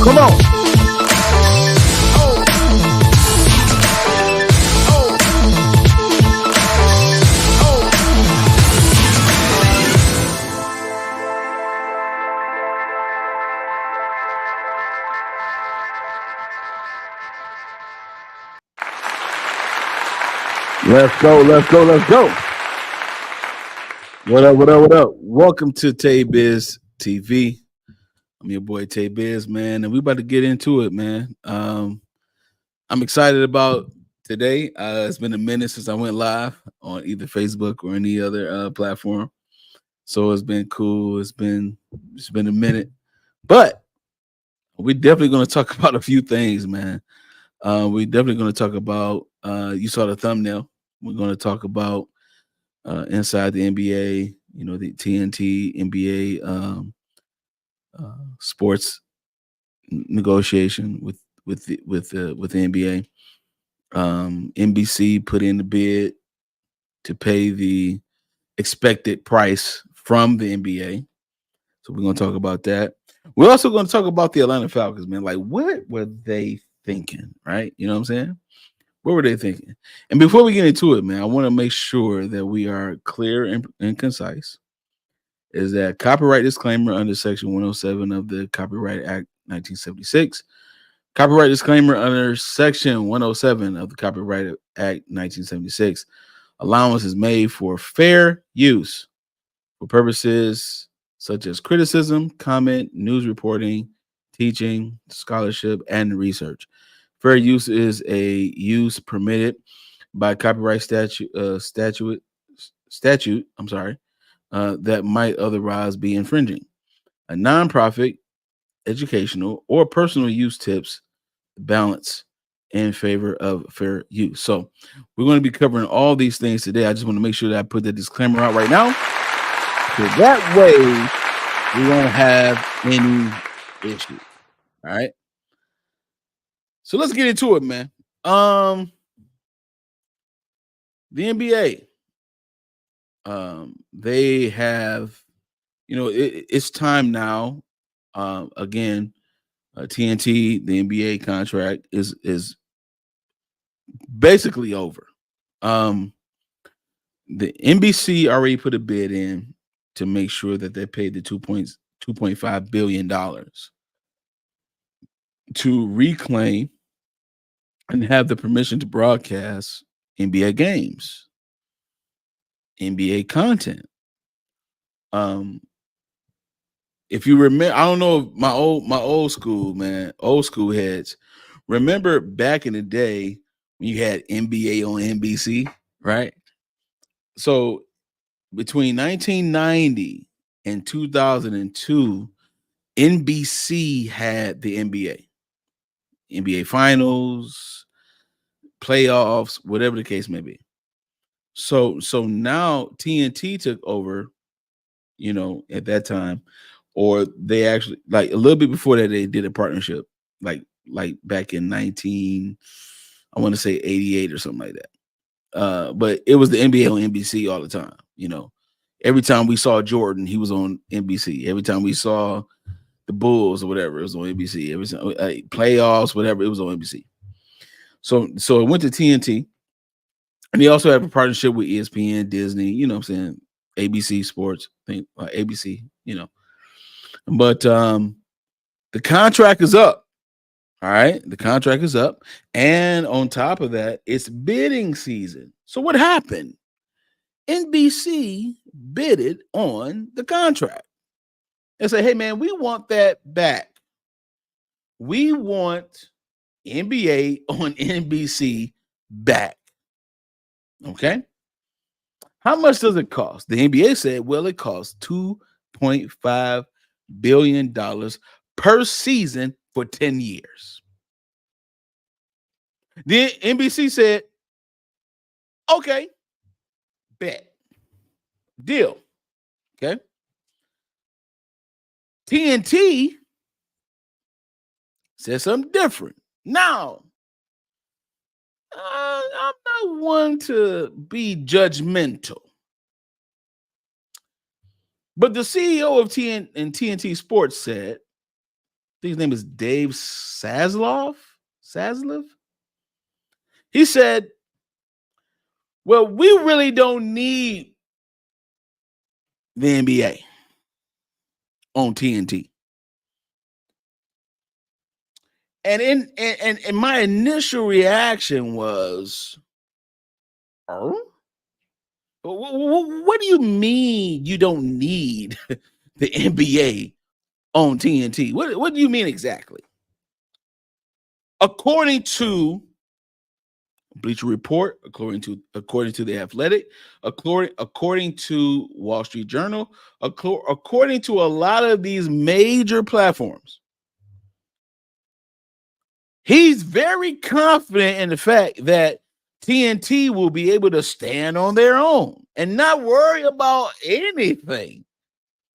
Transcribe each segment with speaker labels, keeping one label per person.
Speaker 1: Come on. Let's go, let's go, let's go. What up, what up, what up? Welcome to Tay Biz TV. I'm your boy Tay Biz, man, and we about to get into it, man. I'm excited about today. It's been a minute since I went live on either Facebook or any other platform. So it's been cool. It's been a minute. But we're definitely going to talk about a few things, man. We're definitely going to talk about you saw the thumbnail. We're going to talk about inside the NBA, you know, the TNT NBA sports negotiation with the NBA. NBC put in the bid to pay the expected price from the NBA. So we're going to talk about that. We're also going to talk about the Atlanta Falcons, man. Like, what were they thinking, right? You know what I'm saying? What were they thinking? And before we get into it, man, I want to make sure that we are clear and concise. Is that copyright disclaimer under Section 107 of the Copyright Act 1976. Copyright disclaimer under Section 107 of the Copyright Act 1976. Allowance is made for fair use for purposes such as criticism, comment, news reporting, teaching, scholarship, and research. Fair use is a use permitted by copyright statute. That might otherwise be infringing. A nonprofit, educational, or personal use tips balance in favor of fair use. So we're going to be covering all these things today. I just want to make sure that I put the disclaimer out right now, so that way we won't have any issue. All right. So let's get into it, man. The NBA, they have, you know, it's time now. Again, TNT, the NBA contract is basically over. The NBC already put a bid in to make sure that they paid the $2.5 billion to reclaim and have the permission to broadcast NBA games, NBA content. If you remember, I don't know if my old school heads remember back in the day when you had NBA on NBC, right? So between 1990 and 2002, NBC had the NBA finals, playoffs, whatever the case may be. So now TNT took over, you know, at that time, or they actually, like a little bit before that, they did a partnership, like back in I want to say 88 or something like that. But it was the NBA on NBC all the time. You know, every time we saw Jordan, he was on NBC. Every time we saw the Bulls or whatever, it was on NBC. Every time playoffs, whatever, it was on NBC. So it went to TNT, and they also have a partnership with ESPN, Disney. You know what I'm saying? ABC Sports, ABC. You know, but the contract is up. All right, the contract is up, and on top of that, it's bidding season. So what happened? NBC bidded on the contract and said, "Hey, man, we want that back. We want NBA on NBC back." Okay. How much does it cost? The NBA said, well, it costs $2.5 billion per season for 10 years. Then NBC said, okay, bet. Deal. Okay. TNT said something different. Now, I'm not one to be judgmental, but the CEO of TNT Sports said think his name is Dave Zaslav. He said, well, we really don't need the NBA on TNT. And in my initial reaction was, oh, what do you mean you don't need the NBA on TNT? What do you mean exactly? According to Bleacher Report, according to the Athletic, according to Wall Street Journal, according to a lot of these major platforms, he's very confident in the fact that TNT will be able to stand on their own and not worry about anything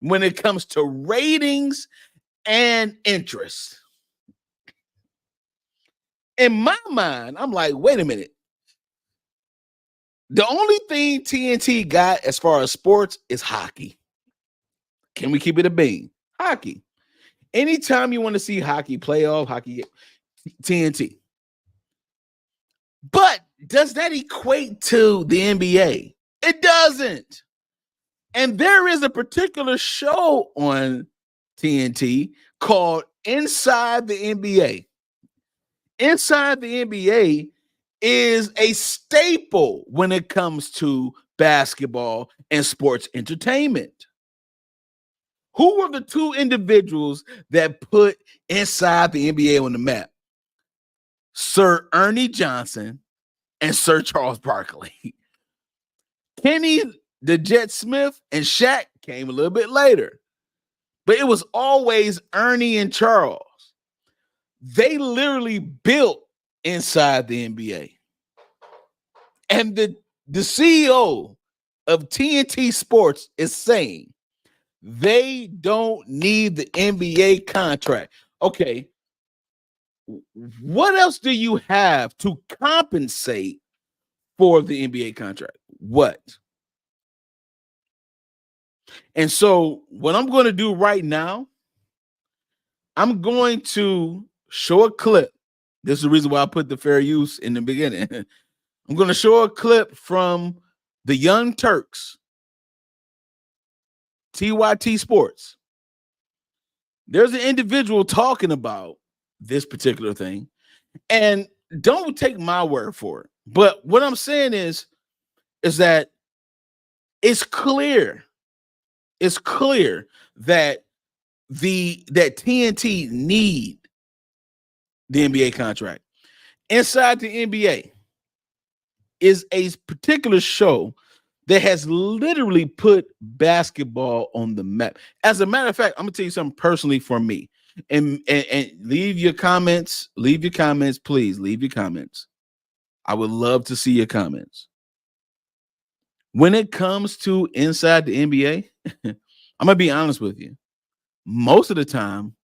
Speaker 1: when it comes to ratings and interest. In my mind, I'm like, wait a minute. The only thing TNT got as far as sports is hockey. Can we keep it a bean? Hockey. Anytime you want to see hockey, playoff hockey, TNT. But does that equate to the NBA? It doesn't. And there is a particular show on TNT called Inside the NBA. Inside the NBA is a staple when it comes to basketball and sports entertainment. Who were the two individuals that put Inside the NBA on the map? Sir Ernie Johnson and Sir Charles Barkley. Kenny the Jet Smith and Shaq came a little bit later, but it was always Ernie and Charles. They literally built Inside the NBA. And the CEO of TNT Sports is saying they don't need the NBA contract. Okay, what else do you have to compensate for the NBA contract? What? And so what I'm going to do right now, I'm going to show a clip. This is the reason why I put the fair use in the beginning. I'm going to show a clip from the Young Turks, TYT Sports. There's an individual talking about this particular thing, and don't take my word for it. But what I'm saying is that it's clear that that TNT need the NBA contract. Inside the NBA is a particular show that has literally put basketball on the map. As a matter of fact, I'm gonna tell you something personally for me. And leave your comments, please leave your comments. I would love to see your comments. When it comes to Inside the NBA, I'm gonna be honest with you. Most of the time,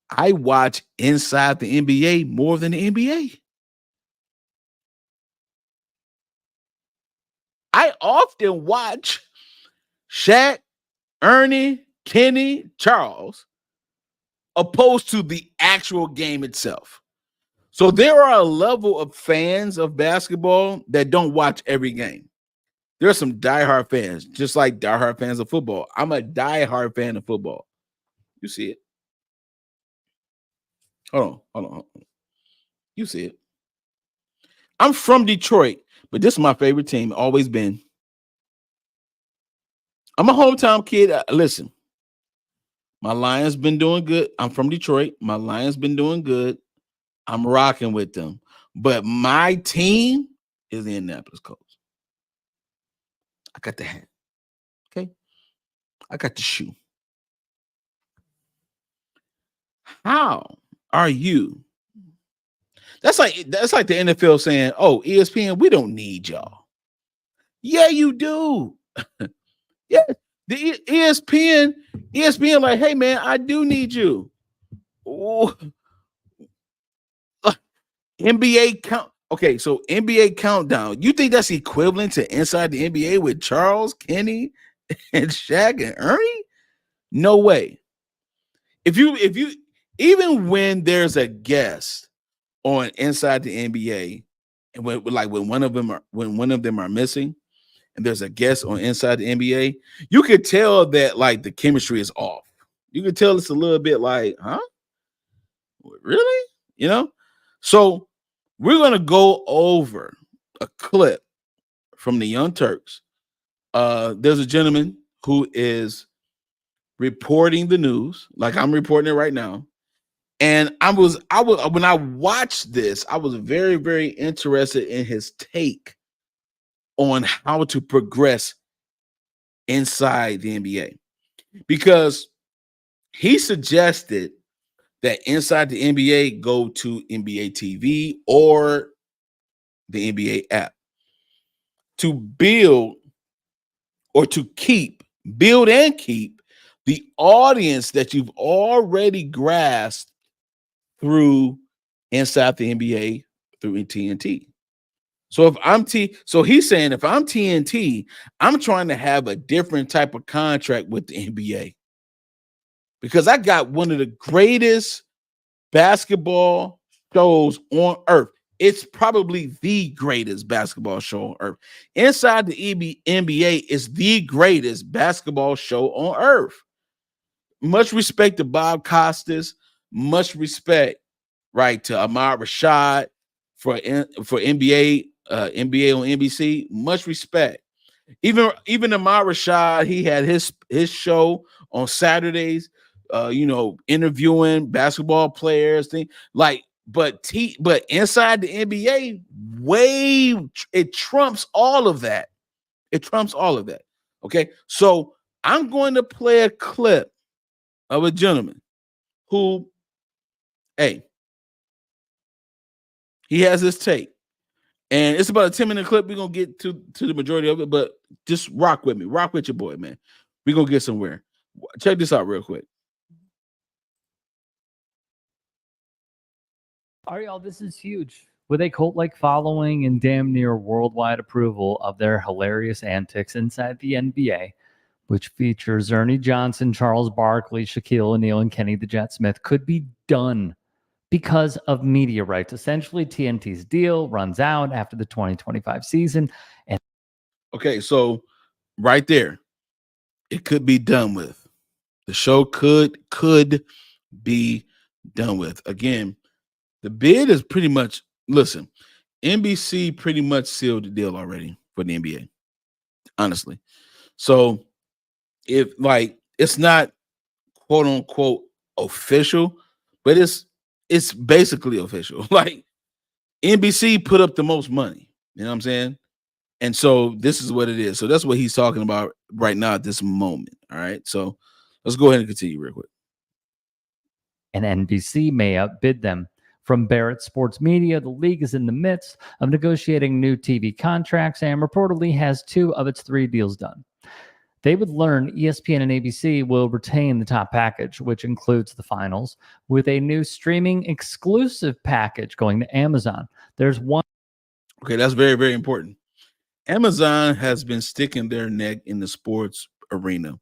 Speaker 1: I watch Inside the NBA more than the NBA. I often watch Shaq, Ernie, Kenny, Charles, opposed to the actual game itself. So there are a level of fans of basketball that don't watch every game. There are some diehard fans, just like diehard fans of football. I'm a diehard fan of football. You see it. Hold on. You see it. I'm from Detroit, but this is my favorite team, always been. I'm a hometown kid. Listen, my Lions been doing good. I'm from Detroit. My Lions been doing good. I'm rocking with them. But my team is the Indianapolis Colts. I got the hat. Okay. I got the shoe. How are you? That's like the NFL saying, "Oh, ESPN, we don't need y'all." Yeah, you do. Yeah, the ESPN, like, hey man, I do need you. Ooh. NBA count. Okay, so NBA countdown. You think that's equivalent to Inside the NBA with Charles, Kenny, and Shaq and Ernie? No way. If you even when there's a guest on Inside the NBA, and when one of them are missing, and there's a guest on Inside the NBA, you could tell that like the chemistry is off. You could tell it's a little bit like, huh? Really? You know? So we're gonna go over a clip from the Young Turks. There's a gentleman who is reporting the news, like I'm reporting it right now. And I was when I watched this, I was very, very interested in his take on how to progress inside the NBA because he suggested that inside the NBA go to NBA TV or the NBA app to build or to build and keep the audience that you've already grasped through inside the NBA through TNT. So so he's saying if I'm TNT, I'm trying to have a different type of contract with the NBA because I got one of the greatest basketball shows on earth. It's probably the greatest basketball show on earth. Inside the NBA is the greatest basketball show on earth. Much respect to Bob Costas. Much respect, right, to Ahmad Rashad for NBA on NBC. Much respect. Even Ahmad Rashad, he had his show on Saturdays. Interviewing basketball players, thing like. But inside the NBA, it trumps all of that. It trumps all of that. Okay, so I'm going to play a clip of a gentleman who, hey, he has his take. And it's about a 10-minute clip. We're going to get to the majority of it, but just rock with me. Rock with your boy, man. We're going to get somewhere. Check this out real quick.
Speaker 2: All right, y'all, this is huge. With a cult-like following and damn near worldwide approval of their hilarious antics inside the NBA, which features Ernie Johnson, Charles Barkley, Shaquille O'Neal, and Kenny the Jet Smith, could be done because of media rights. Essentially, TNT's deal runs out after the 2025 season. And
Speaker 1: okay, so right there, it could be done with. The show could be done with. Again, the bid is pretty much, listen, NBC pretty much sealed the deal already for the NBA, honestly. So if it's not quote unquote official, but it's basically official. Like NBC put up the most money. You know what I'm saying? And so this is what it is. So that's what he's talking about right now at this moment. All right. So let's go ahead and continue real quick.
Speaker 2: And NBC may outbid them. From Barrett Sports Media, the league is in the midst of negotiating new TV contracts and reportedly has 2 of its 3 deals done. They would learn ESPN and ABC will retain the top package, which includes the finals, with a new streaming exclusive package going to Amazon. There's one.
Speaker 1: Okay, that's very, very important. Amazon has been sticking their neck in the sports arena.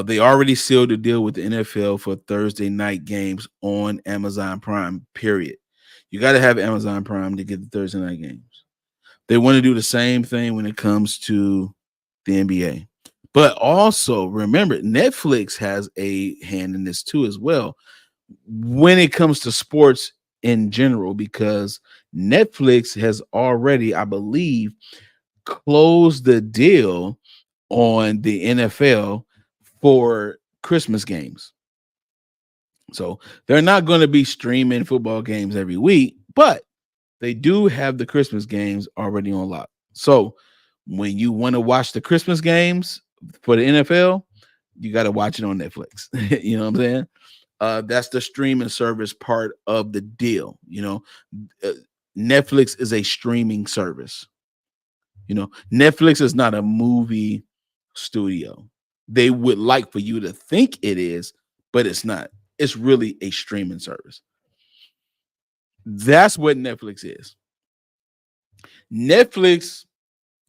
Speaker 1: They already sealed the deal with the NFL for Thursday night games on Amazon Prime, period. You got to have Amazon Prime to get the Thursday night games. They want to do the same thing when it comes to the NBA. But also, remember, Netflix has a hand in this too as well when it comes to sports in general, because Netflix has already, I believe, closed the deal on the NFL for Christmas games. So they're not going to be streaming football games every week, but they do have the Christmas games already on lock. So when you want to watch the Christmas games for the NFL, you got to watch it on Netflix. You know what I'm saying? That's the streaming service part of the deal. Netflix is a streaming service. Netflix is not a movie studio. They would like for you to think it is, but it's not. It's really a streaming service. That's what Netflix is. Netflix,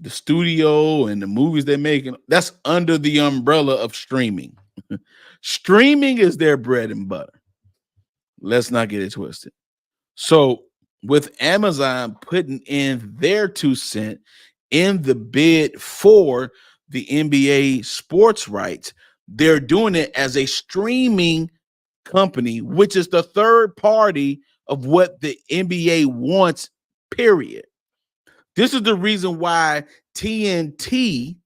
Speaker 1: the studio and the movies they're making, that's under the umbrella of streaming. Streaming is their bread and butter. Let's not get it twisted. So with Amazon putting in their 2 cents in the bid for the NBA sports rights, they're doing it as a streaming company, which is the third party of what the NBA wants, period. This is the reason why TNT,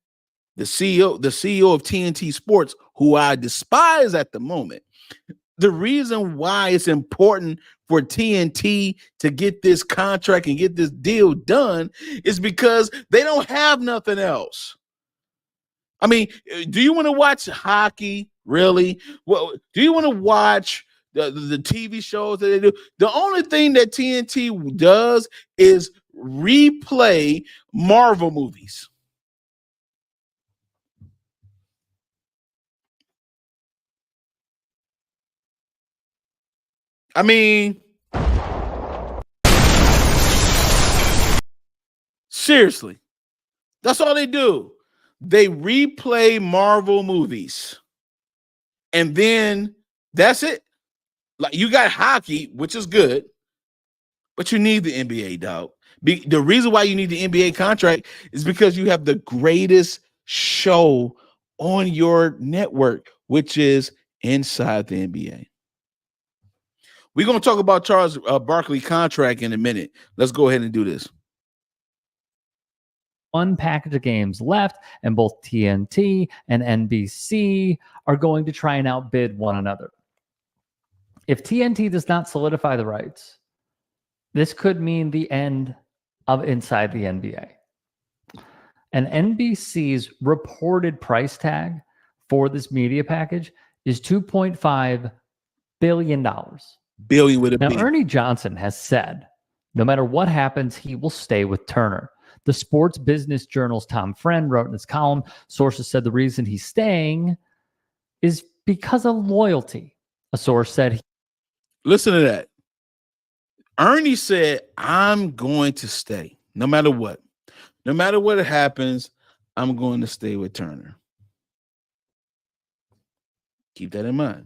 Speaker 1: the CEO of TNT Sports, who I despise at the moment, the reason why it's important for TNT to get this contract and get this deal done is because they don't have nothing else. I mean, do you want to watch hockey? Really? Well, do you want to watch the TV shows that they do? The only thing that TNT does is replay Marvel movies. I mean, seriously, that's all they do. They replay Marvel movies. And then that's it. Like, you got hockey, which is good, but you need the NBA, dog. The reason why you need the NBA contract is because you have the greatest show on your network, which is Inside the NBA. We're going to talk about Charles Barkley contract in a minute. Let's go ahead and do this.
Speaker 2: One package of games left, and both TNT and NBC are going to try and outbid one another. If TNT does not solidify the rights, this could mean the end of Inside the NBA. And NBC's reported price tag for this media package is $2.5 billion.
Speaker 1: Billion with a
Speaker 2: Now,
Speaker 1: B.
Speaker 2: Ernie Johnson has said no matter what happens, he will stay with Turner. The Sports Business Journal's Tom Friend wrote in his column, sources said the reason he's staying is because of loyalty. A source said,
Speaker 1: listen to that. Ernie said, I'm going to stay no matter what. No matter what happens, I'm going to stay with Turner. Keep that in mind.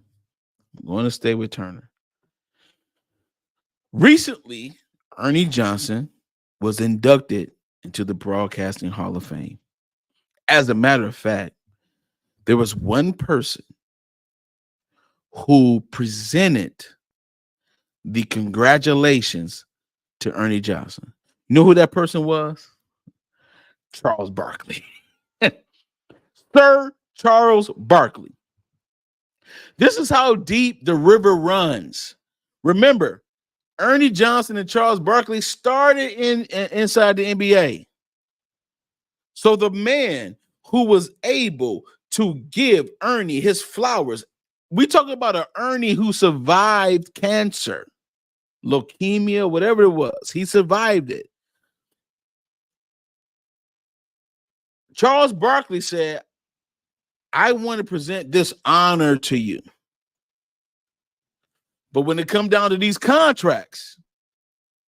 Speaker 1: I'm going to stay with Turner. Recently, Ernie Johnson was inducted into the Broadcasting Hall of Fame. As a matter of fact, there was one person who presented the congratulations to Ernie Johnson. You know who that person was? Charles Barkley. Sir Charles Barkley. This is how deep the river runs. Remember, Ernie Johnson and Charles Barkley started inside the NBA. So the man who was able to give Ernie his flowers, we talk about an Ernie who survived cancer, leukemia, whatever it was. He survived it. Charles Barkley said, I want to present this honor to you. But when it comes down to these contracts,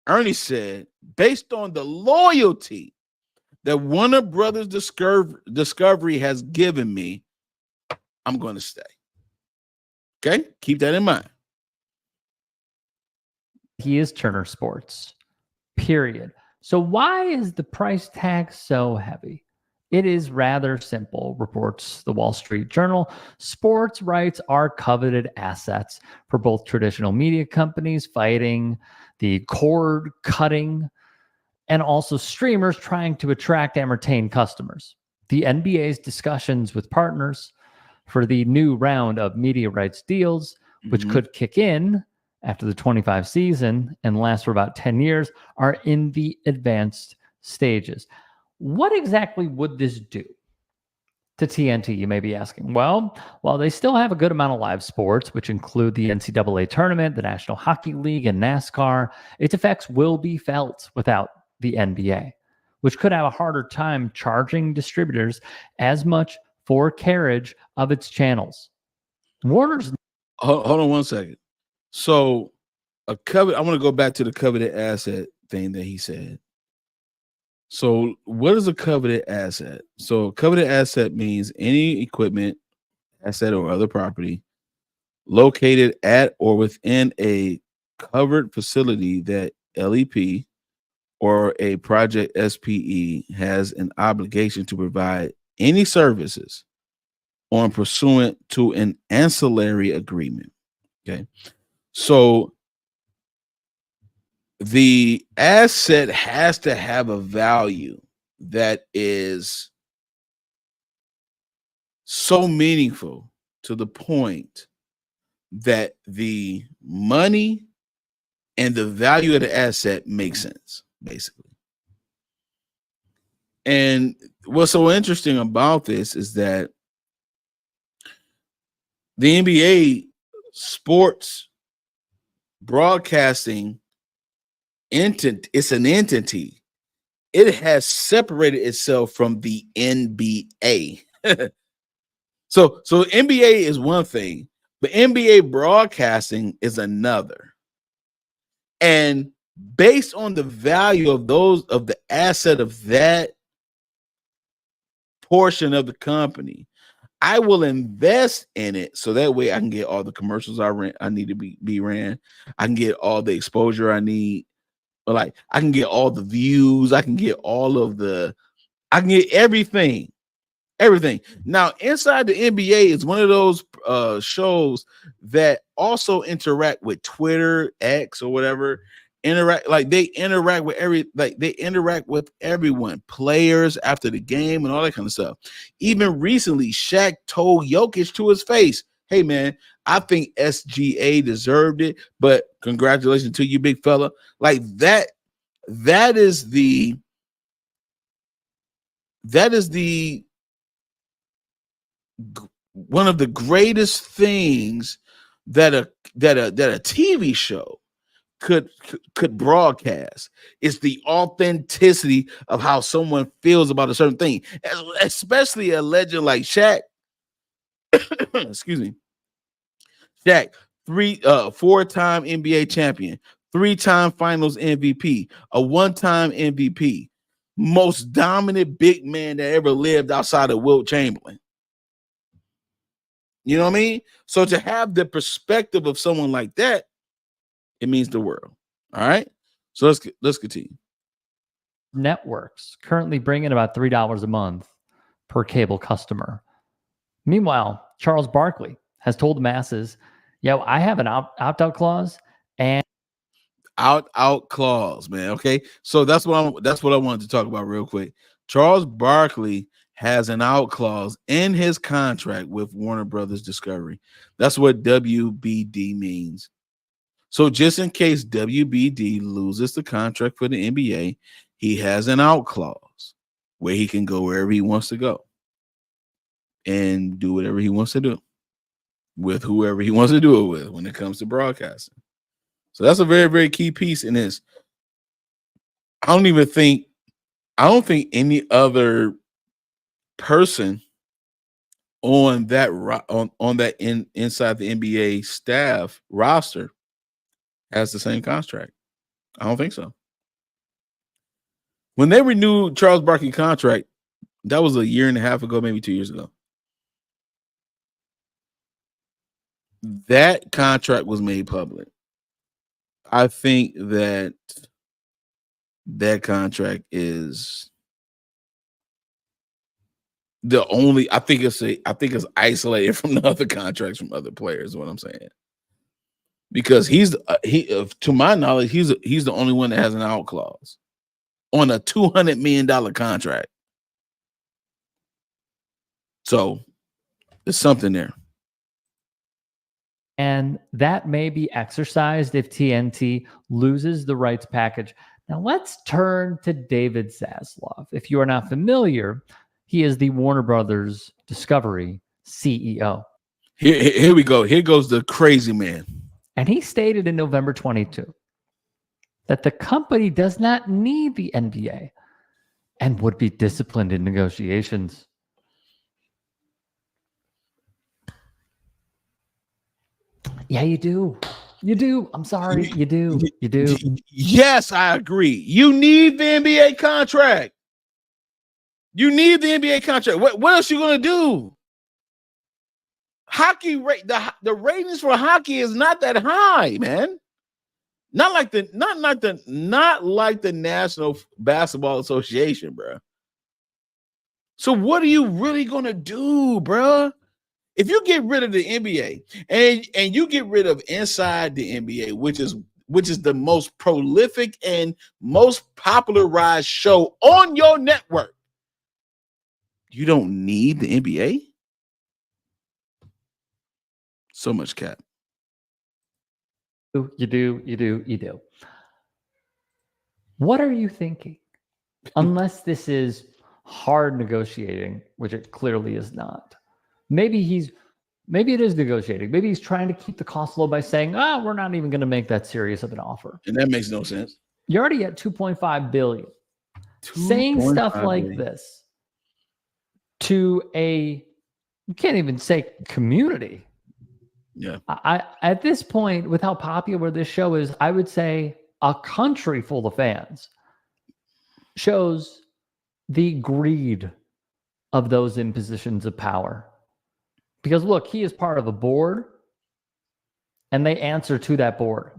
Speaker 1: Ernie said, based on the loyalty that Warner Brothers Discovery has given me, I'm going to stay. Okay? Keep that in mind.
Speaker 2: he is Turner Sports, period. So why is the price tag so heavy? It is rather simple, reports the Wall Street Journal. Sports rights are coveted assets for both traditional media companies fighting the cord cutting and also streamers trying to attract and retain customers. The NBA's discussions with partners for the new round of media rights deals, which could kick in after the 25 season and last for about 10 years, are in the advanced stages. What exactly would this do to TNT, you may be asking? Well, while they still have a good amount of live sports, which include the NCAA tournament, the National Hockey League, and NASCAR, its effects will be felt without the NBA, which could have a harder time charging distributors as much for carriage of its channels. Warner's.
Speaker 1: Hold on one second. So I want to go back to the coveted asset thing that he said. So what is a coveted asset? So coveted asset means any equipment, asset, or other property located at or within a covered facility that LEP or a project SPE has an obligation to provide any services on pursuant to an ancillary agreement. Okay. So the asset has to have a value that is so meaningful to the point that the money and the value of the asset makes sense, basically. And what's so interesting about this is that the NBA sports broadcasting entity, it's an entity. It has separated itself from the NBA. So NBA is one thing, but NBA broadcasting is another. And based on the value of the asset of that portion of the company, I will invest in it so that way I can get all the commercials I need to be ran. I can get all the exposure I need. Like I can get all the views. I can get I can get everything. Everything. Now, Inside the NBA is one of those shows that also interact with Twitter, X, or whatever. They interact with everyone, players after the game and all that kind of stuff. Even recently, Shaq told Jokic to his face, "Hey man, I think SGA deserved it, but congratulations to you, big fella." Like that is the one of the greatest things that a TV show could broadcast is the authenticity of how someone feels about a certain thing, especially a legend like Shaq. Excuse me, Shaq, 4-time NBA champion, 3-time Finals MVP, a 1-time MVP, most dominant big man that ever lived outside of Wilt Chamberlain. You know what I mean? So to have the perspective of someone like that, it means the world. All right. So let's continue.
Speaker 2: Networks currently bring in about $3 a month per cable customer. Meanwhile, Charles Barkley has told the masses, "Yo, I have an opt-out clause and
Speaker 1: Out clause, man. Okay. So that's what I wanted to talk about real quick. Charles Barkley has an out clause in his contract with Warner Brothers Discovery. That's what WBD means. So just in case WBD loses the contract for the NBA, he has an out clause where he can go wherever he wants to go and do whatever he wants to do with whoever he wants to do it with when it comes to broadcasting. So that's a very, very key piece in this. I don't think any other person on that inside the NBA staff roster has the same contract. I don't think so. When they renewed Charles Barkley's contract, that was a year and a half ago, maybe 2 years ago. That contract was made public. I think that contract is the only. I think it's isolated from the other contracts from other players. Is what I'm saying. Because to my knowledge, he's the only one that has an out clause on a $200 million contract. So there's something there.
Speaker 2: And that may be exercised if TNT loses the rights package. Now let's turn to David Zaslav. If you are not familiar, he is the Warner Brothers Discovery CEO.
Speaker 1: Here we go. Here goes the crazy man.
Speaker 2: And he stated in November 22 that the company does not need the NBA and would be disciplined in negotiations. Yeah, you do. You do. I'm sorry. You do. You do.
Speaker 1: Yes, I agree. You need the NBA contract. You need the NBA contract. What else you going to do? Hockey rate the ratings for hockey is not that high, man. Not like the National Basketball Association, bro. So what are you really gonna do, bro? If you get rid of the NBA and you get rid of Inside the NBA, which is the most prolific and most popularized show on your network, you don't need the NBA. So much cap.
Speaker 2: You do. What are you thinking? Unless this is hard negotiating, which it clearly is not. Maybe it is negotiating. Maybe he's trying to keep the cost low by saying, we're not even going to make that serious of an offer.
Speaker 1: And that makes no sense.
Speaker 2: You're already at $2.5 billion. Saying stuff like this to you can't even say community.
Speaker 1: Yeah.
Speaker 2: I at this point, with how popular this show is, I would say a country full of fans shows the greed of those in positions of power. Because look, he is part of a board and they answer to that board.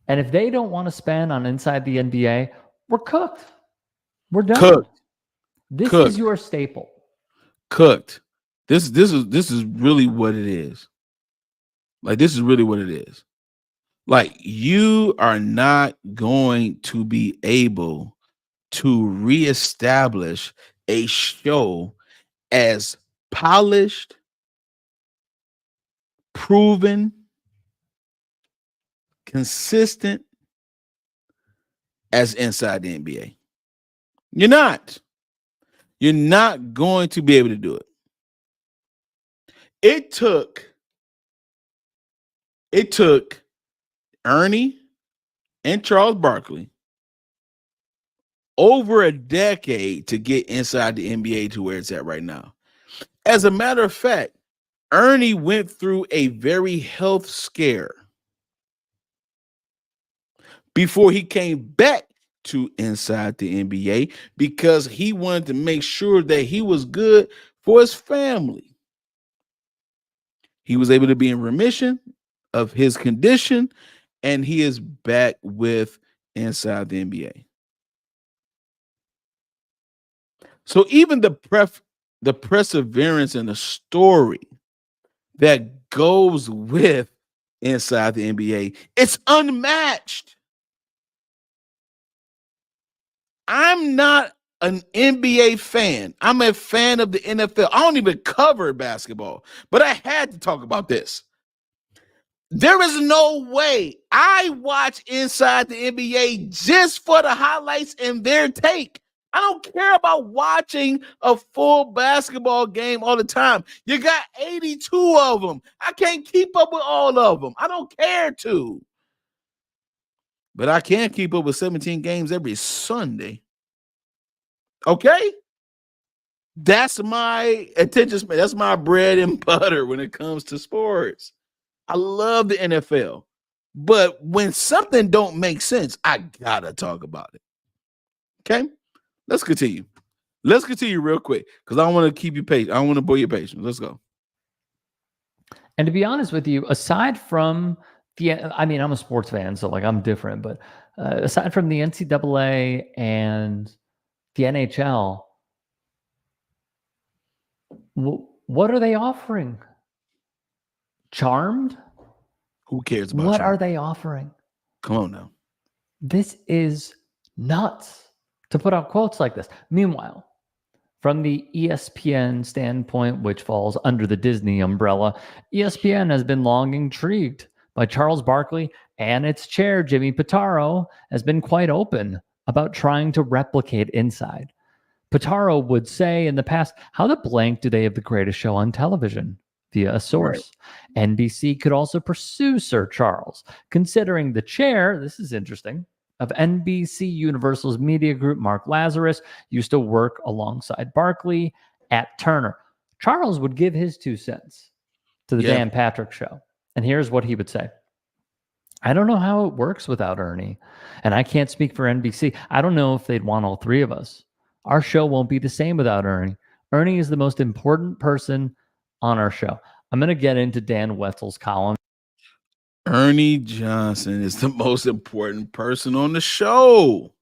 Speaker 2: And if they don't want to spend on Inside the NBA, we're cooked. We're done.
Speaker 1: Cooked.
Speaker 2: This is your staple.
Speaker 1: Cooked. This is really what it is. Like, this is really what it is. Like, you are not going to be able to reestablish a show as polished, proven, consistent as Inside the NBA. You're not. You're not going to be able to do it. It took Ernie and Charles Barkley over a decade to get Inside the NBA to where it's at right now. As a matter of fact, Ernie went through a very health scare before he came back to Inside the NBA because he wanted to make sure that he was good for his family. He was able to be in remission of his condition, and he is back with Inside the NBA. So even the perseverance and the story that goes with Inside the NBA, it's unmatched. I'm not an NBA fan. I'm a fan of the NFL. I don't even cover basketball, but I had to talk about this. There is no way I watch Inside the NBA just for the highlights and their take. I don't care about watching a full basketball game all the time. You got 82 of them. I can't keep up with all of them. I don't care to. But I can keep up with 17 games every Sunday. Okay? That's my attention span. That's my bread and butter when it comes to sports. I love the NFL. But when something don't make sense, I gotta talk about it. Okay? Let's continue. Let's continue real quick because I don't want to keep you patient. I don't want to bore your patience. Let's go.
Speaker 2: And to be honest with you, aside from I'm a sports fan, so like I'm different, but aside from the NCAA and the NHL, what are they offering? Charmed?
Speaker 1: Who cares about
Speaker 2: what
Speaker 1: Charmed?
Speaker 2: Are they offering?
Speaker 1: Come on now.
Speaker 2: This is nuts to put out quotes like this. Meanwhile, from the ESPN standpoint, which falls under the Disney umbrella, ESPN has been long intrigued by Charles Barkley, and its chair, Jimmy Pitaro, has been quite open about trying to replicate Inside. Pitaro would say in the past, how the blank do they have the greatest show on television? Via a source. Right. NBC could also pursue Sir Charles, considering the chair, this is interesting, of NBC Universal's media group, Mark Lazarus, used to work alongside Barkley at Turner. Charles would give his 2 cents to the Dan Patrick Show. And here's what he would say. I don't know how it works without Ernie, and I can't speak for NBC. I don't know if they'd want all 3 of us. Our show won't be the same without Ernie. Ernie is the most important person on our show. I'm going to get into Dan Wetzel's column.
Speaker 1: Ernie Johnson is the most important person on the show.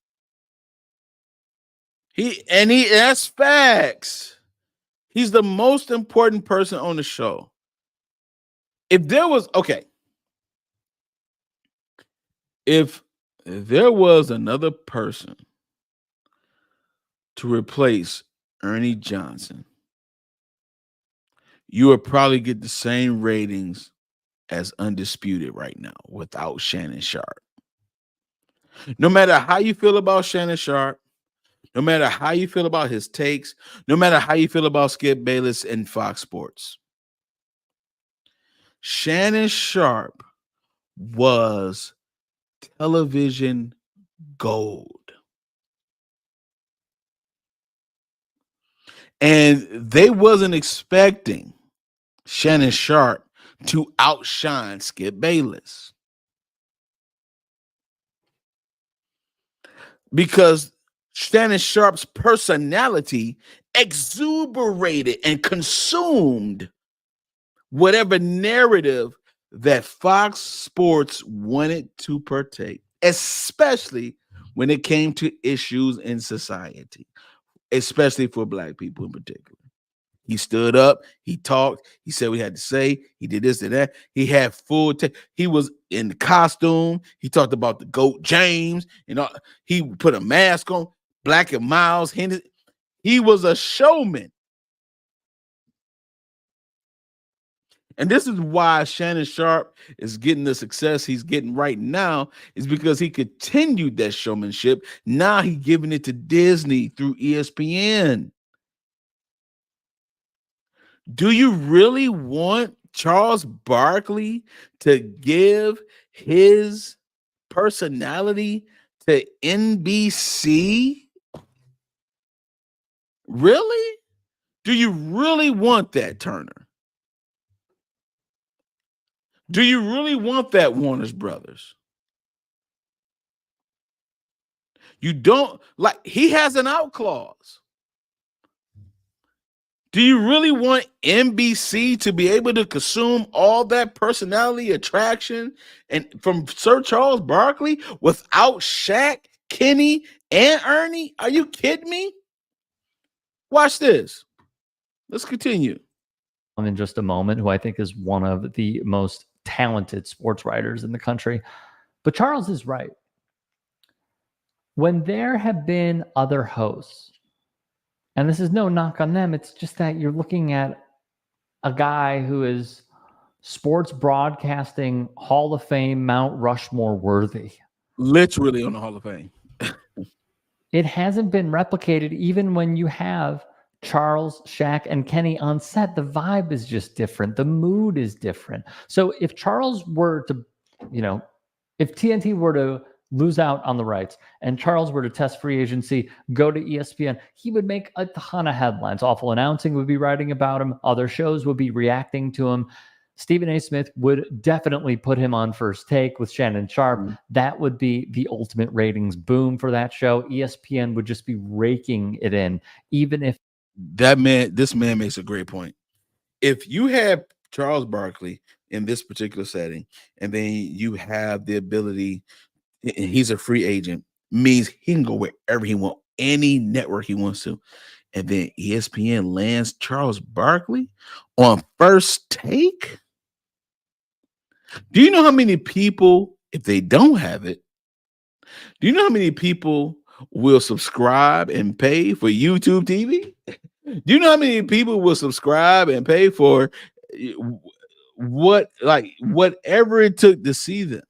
Speaker 1: That's facts. He's the most important person on the show. If there was another person to replace Ernie Johnson, you would probably get the same ratings as Undisputed right now without Shannon Sharp. No matter how you feel about Shannon Sharp, no matter how you feel about his takes, no matter how you feel about Skip Bayless and Fox Sports, Shannon Sharp was television gold. And they wasn't expecting Shannon Sharp to outshine Skip Bayless. Because Shannon Sharp's personality exuberated and consumed whatever narrative that Fox Sports wanted to partake, especially when it came to issues in society, especially for Black people in particular. He stood up, he talked, he said what he had to say, he did this and that. He had full he was in the costume, he talked about the GOAT James, he put a mask on, Black and Miles Henderson. He was a showman. And this is why Shannon Sharp is getting the success he's getting right now, is because he continued that showmanship. Now he's giving it to Disney through ESPN. Do you really want Charles Barkley to give his personality to NBC? Really? Do you really want that, Turner? Do you really want that, Warner's Brothers? You don't, like, he has an out clause. Do you really want NBC to be able to consume all that personality attraction and from Sir Charles Barkley without Shaq, Kenny, and Ernie? Are you kidding me? Watch this. Let's continue.
Speaker 2: In just a moment, who I think is one of the most talented sports writers in the country. But Charles is right. When there have been other hosts, and this is no knock on them, it's just that you're looking at a guy who is sports broadcasting Hall of Fame, Mount Rushmore worthy.
Speaker 1: Literally on the Hall of Fame.
Speaker 2: It hasn't been replicated even when you have Charles, Shaq, and Kenny on set. The vibe is just different. The mood is different. So if Charles were to, if TNT were to lose out on the rights and Charles were to test free agency, go to ESPN, he would make a ton of headlines. Awful Announcing would be writing about him. Other shows would be reacting to him. Stephen A. Smith would definitely put him on First Take with Shannon Sharp. Mm-hmm. That would be the ultimate ratings boom for that show. ESPN would just be raking it in, even if
Speaker 1: this man makes a great point. If you have Charles Barkley in this particular setting, and then you have the ability, he's a free agent, means he can go wherever he wants, any network he wants to. And then ESPN lands Charles Barkley on First Take. Do you know how many people, if they don't have it, do you know how many people will subscribe and pay for YouTube TV? Do you know how many people will subscribe and pay for whatever it took to see them?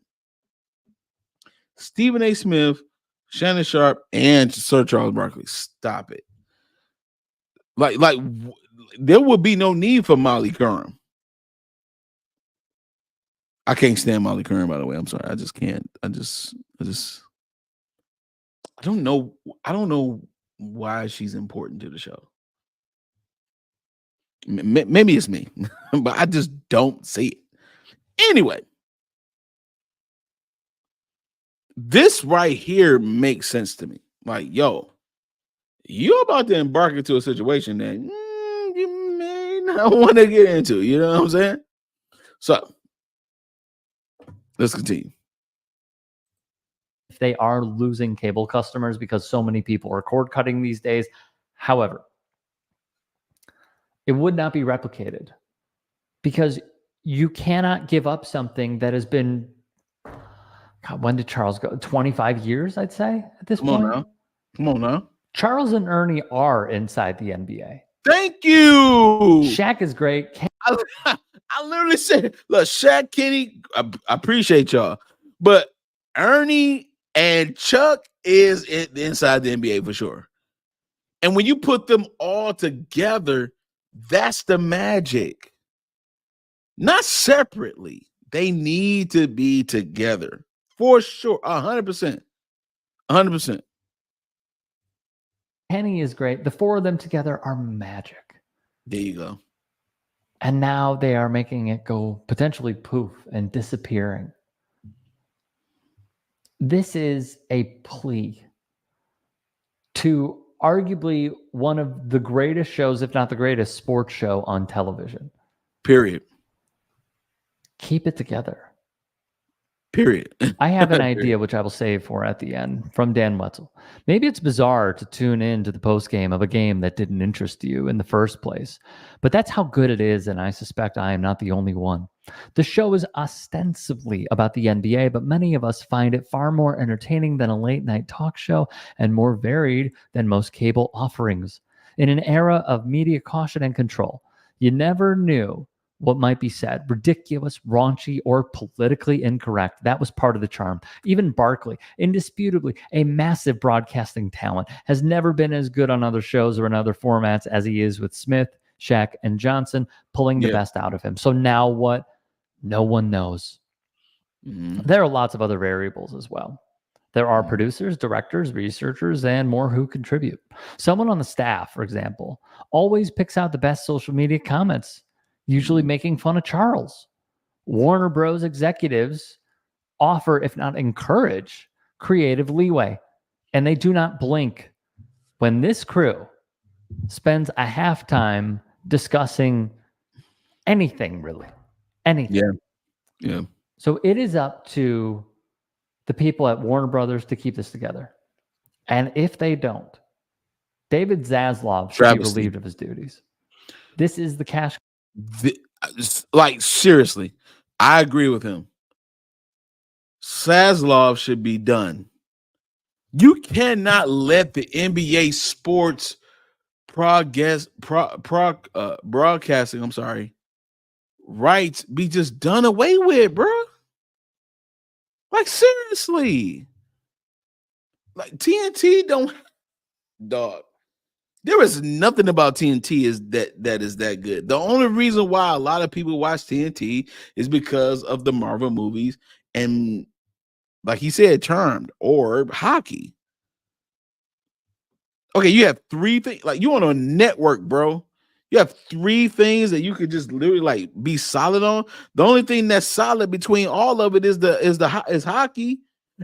Speaker 1: Stephen A. Smith, Shannon Sharp, and Sir Charles Barkley. Stop it. Like there would be no need for Molly Curran. I can't stand Molly Curran, by the way. I'm sorry. I just can't. I don't know. I don't know why she's important to the show. Maybe it's me, but I just don't see it. Anyway, this right here makes sense to me. Like, yo, you're about to embark into a situation that you may not want to get into. You know what I'm saying? So let's continue.
Speaker 2: If they are losing cable customers because so many people are cord cutting these days. However, it would not be replicated because you cannot give up something that has been, God, when did Charles go? 25 years, I'd say, at this
Speaker 1: Come on
Speaker 2: point.
Speaker 1: now. Come on now.
Speaker 2: Charles and Ernie are inside the NBA.
Speaker 1: Thank you.
Speaker 2: Shaq is great.
Speaker 1: I literally said, look, Shaq, Kenny, I appreciate y'all. But Ernie and Chuck is inside the NBA for sure. And when you put them all together, that's the magic. Not separately. They need to be together for sure. 100%. 100%.
Speaker 2: Kenny is great. The four of them together are magic.
Speaker 1: There you go.
Speaker 2: And now they are making it go potentially poof and disappearing. This is a plea to arguably one of the greatest shows, if not the greatest sports show on television.
Speaker 1: Period.
Speaker 2: Keep it together.
Speaker 1: Period.
Speaker 2: I have an idea, which I will save for at the end, from Dan Wetzel. Maybe it's bizarre to tune in to the post game of a game that didn't interest you in the first place, but that's how good it is, and I suspect I am not the only one. The show is ostensibly about the NBA, but many of us find it far more entertaining than a late-night talk show and more varied than most cable offerings. In an era of media caution and control, you never knew what might be said, ridiculous, raunchy, or politically incorrect. That was part of the charm. Even Barkley, indisputably a massive broadcasting talent, has never been as good on other shows or in other formats as he is with Smith, Shaq, and Johnson, pulling the best out of him. So now what? No one knows.
Speaker 1: Mm-hmm.
Speaker 2: There are lots of other variables as well. There are producers, directors, researchers, and more who contribute. Someone on the staff, for example, always picks out the best social media comments, usually making fun of Charles. Warner Bros. Executives offer, if not encourage, creative leeway, and they do not blink when this crew spends a halftime discussing anything, really. Anything.
Speaker 1: Yeah.
Speaker 2: So it is up to the people at Warner Brothers to keep this together. And if they don't, David Zaslav should be relieved of his duties. This is the cash.
Speaker 1: Like, seriously, I agree with him. Zaslav should be done. You cannot let the NBA sports broadcasting, rights be just done away with, bro. Like, seriously. Like, TNT don't, dog. There is nothing about TNT that is that good. The only reason why a lot of people watch TNT is because of the Marvel movies and, like he said, Charmed or hockey. Okay, you have three things. Like, you on a network, bro. You have three things that you could just literally like be solid on. The only thing that's solid between all of it is hockey,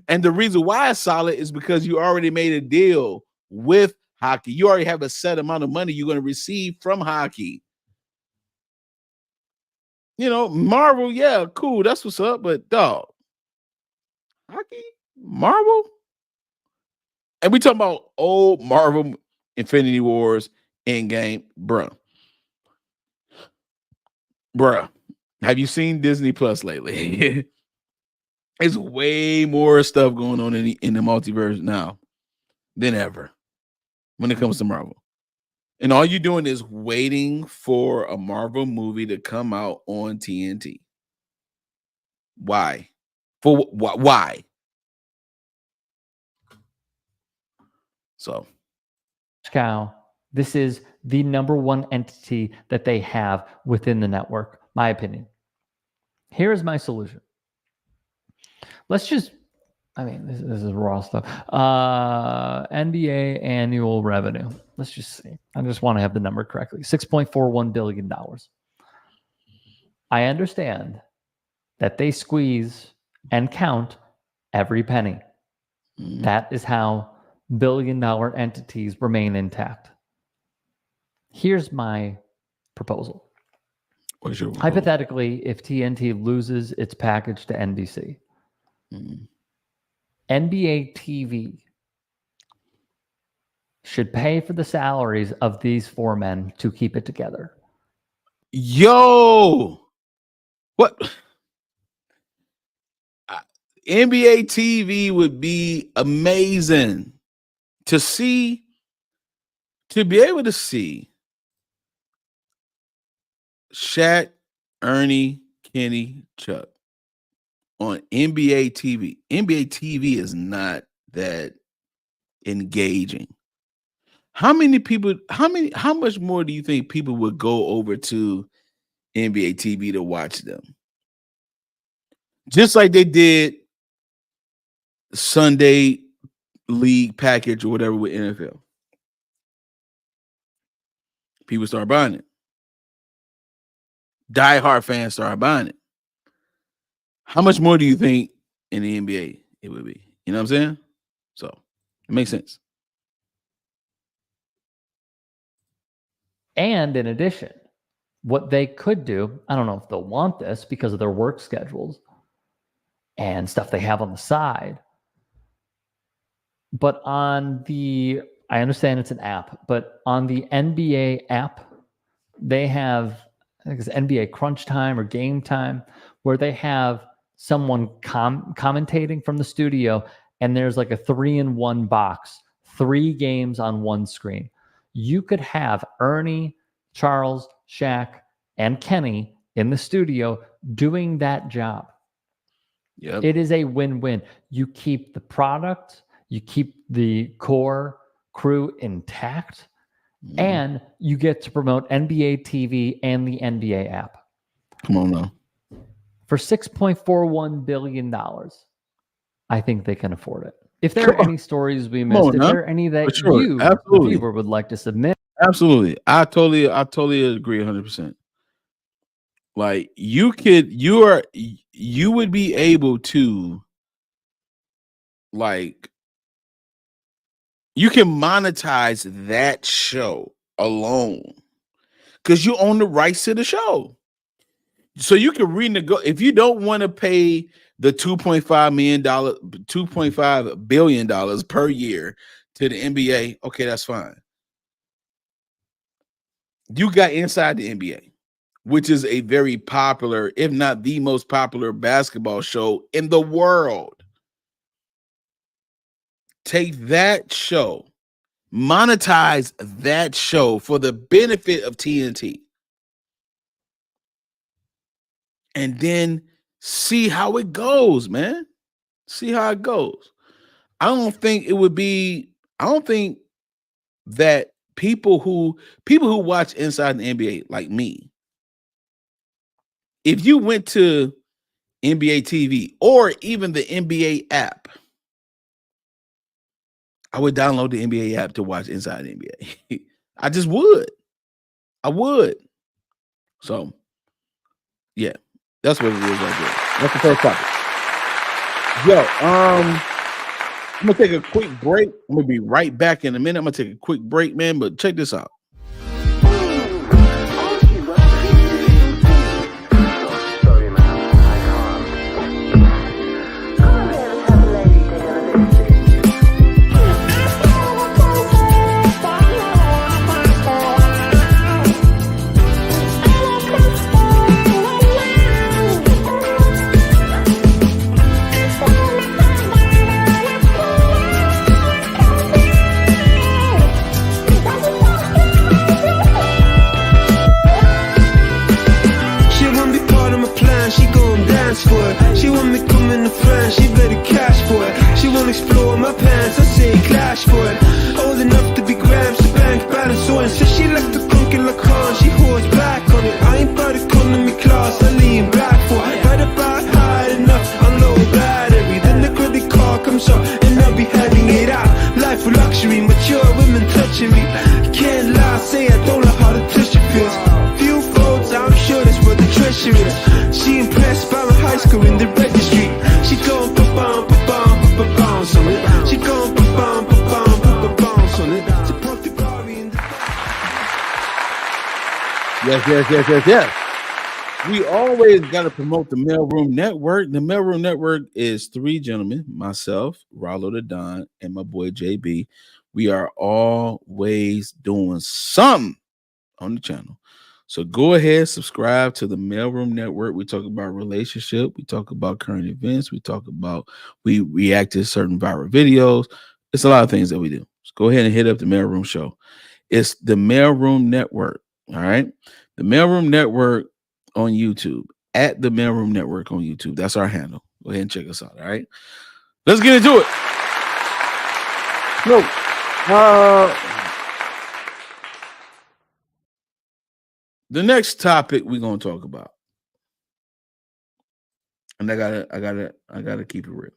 Speaker 1: and the reason why it's solid is because you already made a deal with hockey. You already have a set amount of money you're going to receive from hockey. You know, Marvel, yeah, cool, that's what's up. But dog, hockey, Marvel, and we talking about old Marvel, Infinity Wars, Endgame, bruh. Have you seen Disney Plus lately? There's way more stuff going on in the multiverse now than ever when it comes to Marvel. And all you're doing is waiting for a Marvel movie to come out on TNT. Why? Why? So,
Speaker 2: cow. This is the number one entity that they have within the network, my opinion. Here is my solution. Let's just, this is raw stuff. NBA annual revenue. Let's just see. I just want to have the number correctly. $6.41 billion. I understand that they squeeze and count every penny. That is how billion-dollar entities remain intact. Here's my proposal.
Speaker 1: What's your
Speaker 2: hypothetically, if TNT loses its package to NBC, NBA TV should pay for the salaries of these 4 men to keep it together.
Speaker 1: Yo, what? NBA TV would be amazing to see, to be able to see Shaq, Ernie, Kenny, Chuck on NBA TV. NBA TV is not that engaging. How much more do you think people would go over to NBA TV to watch them? Just like they did Sunday league package or whatever with NFL. People start buying it. Diehard fans start buying it. How much more do you think in the NBA it would be? You know what I'm saying? So it makes sense.
Speaker 2: And in addition, what they could do, I don't know if they'll want this because of their work schedules and stuff they have on the side. But I understand it's an app, but on the NBA app, they have, I think it's NBA Crunch Time or Game Time, where they have someone commentating from the studio, and there's like a 3-in-1 box, 3 games on one screen. You could have Ernie, Charles, Shaq, and Kenny in the studio doing that job.
Speaker 1: Yep.
Speaker 2: It is a win-win. You keep the product, you keep the core crew intact, and you get to promote NBA TV and the NBA app.
Speaker 1: Come on now.
Speaker 2: For $6.41 billion, I think they can afford it. If there are any stories we missed, if there are any that you, the viewer, would like to submit.
Speaker 1: Absolutely. I totally agree 100%. Like you would be able to, like, you can monetize that show alone because you own the rights to the show. So you can renegotiate if you don't want to pay the $2.5 billion per year to the NBA. Okay, that's fine. You got Inside the NBA, which is a very popular, if not the most popular basketball show in the world. Take that show, monetize that show for the benefit of TNT, and then see how it goes, man. See how it goes. I don't think that people who watch Inside the NBA like me, if you went to NBA TV or even the NBA app, I would download the NBA app to watch Inside the NBA. I just would. I would. So, yeah, that's what it is right there. That's the first topic. Yo, I'm gonna take a quick break. I'm gonna be right back in a minute. I'm gonna take a quick break, man. But check this out.
Speaker 3: She want me coming to France, she better cash for it. She wanna explore my pants, I say clash for it. Old enough to be grams, the bank balance on. So she like to conquer like Khan, she holds back on it. I ain't about economy class, I lean back for it. Right about high enough, I'm low battery. Then the credit card comes up, and I'll be handing it out. Life for luxury, mature women touching me. Can't lie, say I don't know how to touch your feels. Few folds, I'm sure that's where the treasure is. She impressed by my high school in the registry. She gon' ba-bum, ba-bum, ba-bounce on it. She gon' ba-bum, ba-bum, ba-bounce on it. To put the glory in the...
Speaker 1: Yes. we always got to promote the Mailroom Network. The Mailroom Network is 3 gentlemen, myself, Rollo the Don, and my boy JB. We are always doing something on the channel. So go ahead, subscribe to the Mailroom Network. We talk about relationship. We talk about current events. We react to certain viral videos. It's a lot of things that we do. So go ahead and hit up the Mailroom Show. It's the Mailroom Network. All right. The Mailroom Network on YouTube, at the Mailroom Network on YouTube. That's our handle. Go ahead and check us out. All right. Let's get into it. No. The next topic we're gonna talk about, and I gotta keep it real.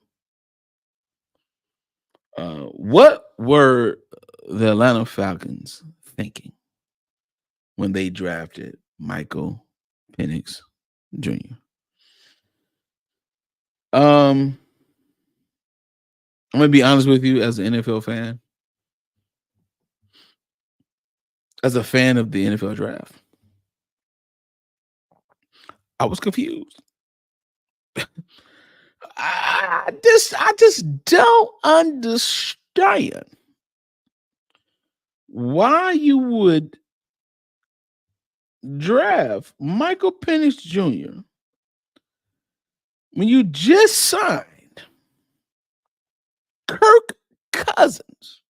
Speaker 1: What were the Atlanta Falcons thinking when they drafted Michael Penix Jr.? I'm gonna be honest with you, as an NFL fan, as a fan of the NFL draft, I was confused. I just don't understand why you would draft Michael Penix Jr. when you just signed Kirk Cousins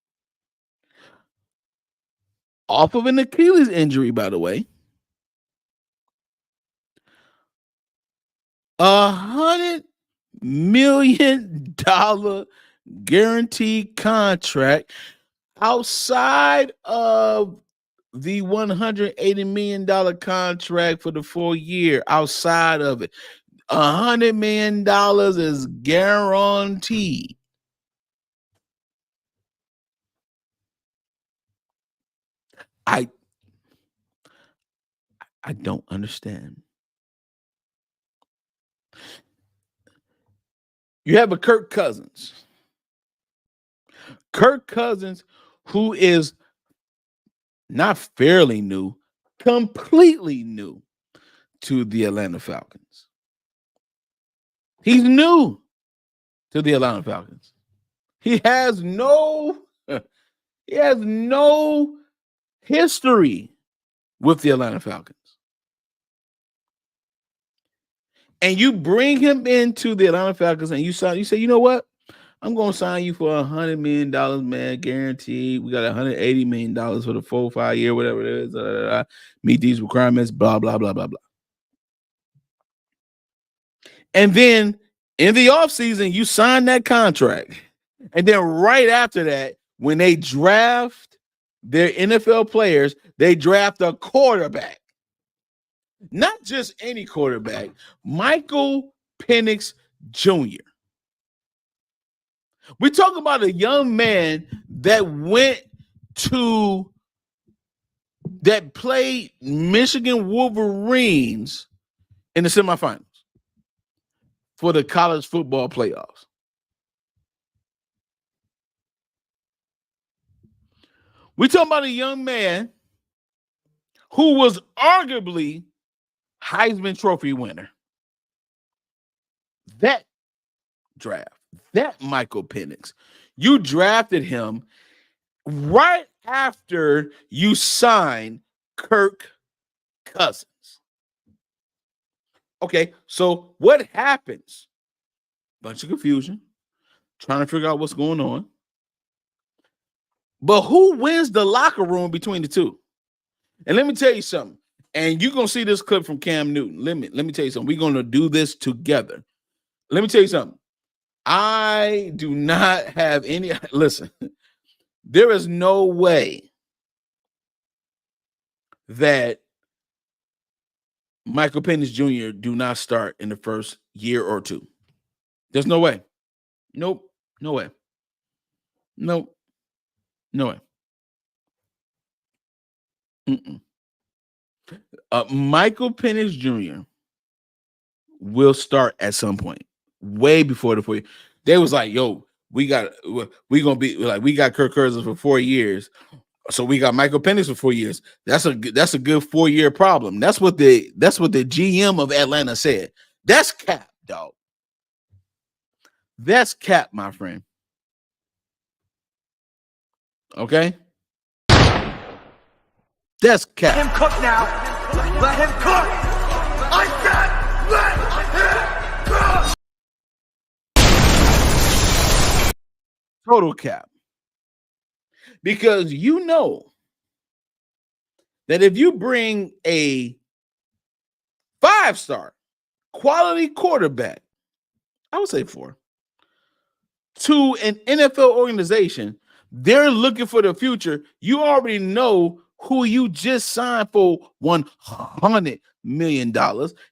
Speaker 1: off of an Achilles injury, by the way. $100 million guaranteed contract outside of the $180 million contract for the 4 year. Outside of it, $100 million is guaranteed. I don't understand. You have a Kirk Cousins, who is not fairly new, completely new to the Atlanta Falcons. He's new to the Atlanta Falcons. He has no history with the Atlanta Falcons. And you bring him into the Atlanta Falcons and you say, you know what? I'm going to sign you for $100 million, man, guaranteed. We got $180 million for the 4-5 year, whatever it is. Meet these requirements, blah, blah, blah, blah, blah. And then in the offseason, you sign that contract. And then right after that, when they draft their NFL players, they draft a quarterback. Not just any quarterback, Michael Penix Jr. We talk about a young man that played Michigan Wolverines in the semifinals for the college football playoffs. We talk about a young man who was arguably Heisman Trophy winner. That draft, that Michael Penix, you drafted him right after you signed Kirk Cousins. Okay, so what happens? Bunch of confusion, trying to figure out what's going on. But who wins the locker room between the two? And let me tell you something. And you're going to see this clip from Cam Newton. Let me tell you something. We're going to do this together. Let me tell you something. I do not have any. Listen, there is no way that Michael Penix Jr. do not start in the first year or two. There's no way. Nope. No way. Nope. No way. Michael Penix Jr. will start at some point, way before the 4 year. They was like, yo, we got Kirk Cousins for 4 years. So we got Michael Penix for 4 years. That's a good 4-year problem. That's what the GM of Atlanta said. That's cap, dog. That's cap, my friend. Okay? That's cap.
Speaker 4: Let him cook now. Let him cook. I said let him cook.
Speaker 1: Total cap. Because you know that if you bring a 5-star quality quarterback, I would say 4, to an NFL organization, they're looking for the future. You already know who you just signed for $100 million.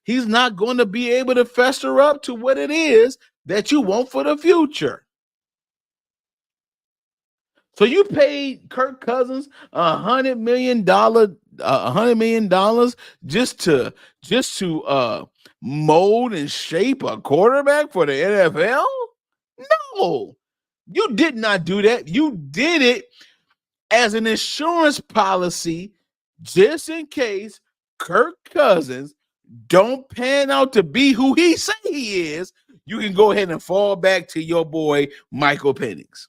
Speaker 1: He's not going to be able to fester up to what it is that you want for the future. So you paid Kirk Cousins $100 million just to mold and shape a quarterback for the NFL? No, you did not do that. You did it as an insurance policy just in case Kirk Cousins don't pan out to be who he say he is. You can go ahead and fall back to your boy Michael Penix.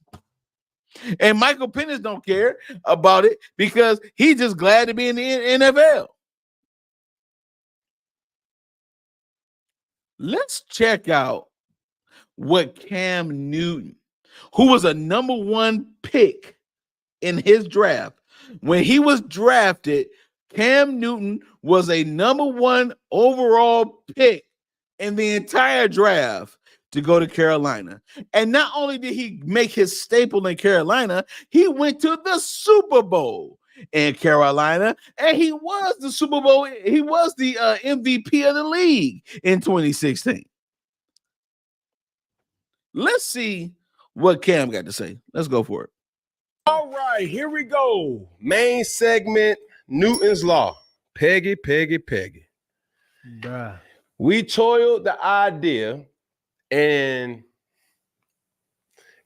Speaker 1: And Michael Penix don't care about it because he's just glad to be in the NFL. Let's check out what Cam Newton, who was a number 1 pick in his draft. When he was drafted, Cam Newton was a number 1 overall pick in the entire draft to go to Carolina. And not only did he make his staple in Carolina, he went to the Super Bowl in Carolina, and he was the Super Bowl. He was the MVP of the league in 2016. Let's see what Cam got to say. Let's go for it.
Speaker 5: All right, here we go. Main segment, Newton's Law. Peggy.
Speaker 6: Bruh.
Speaker 5: We toiled the idea, and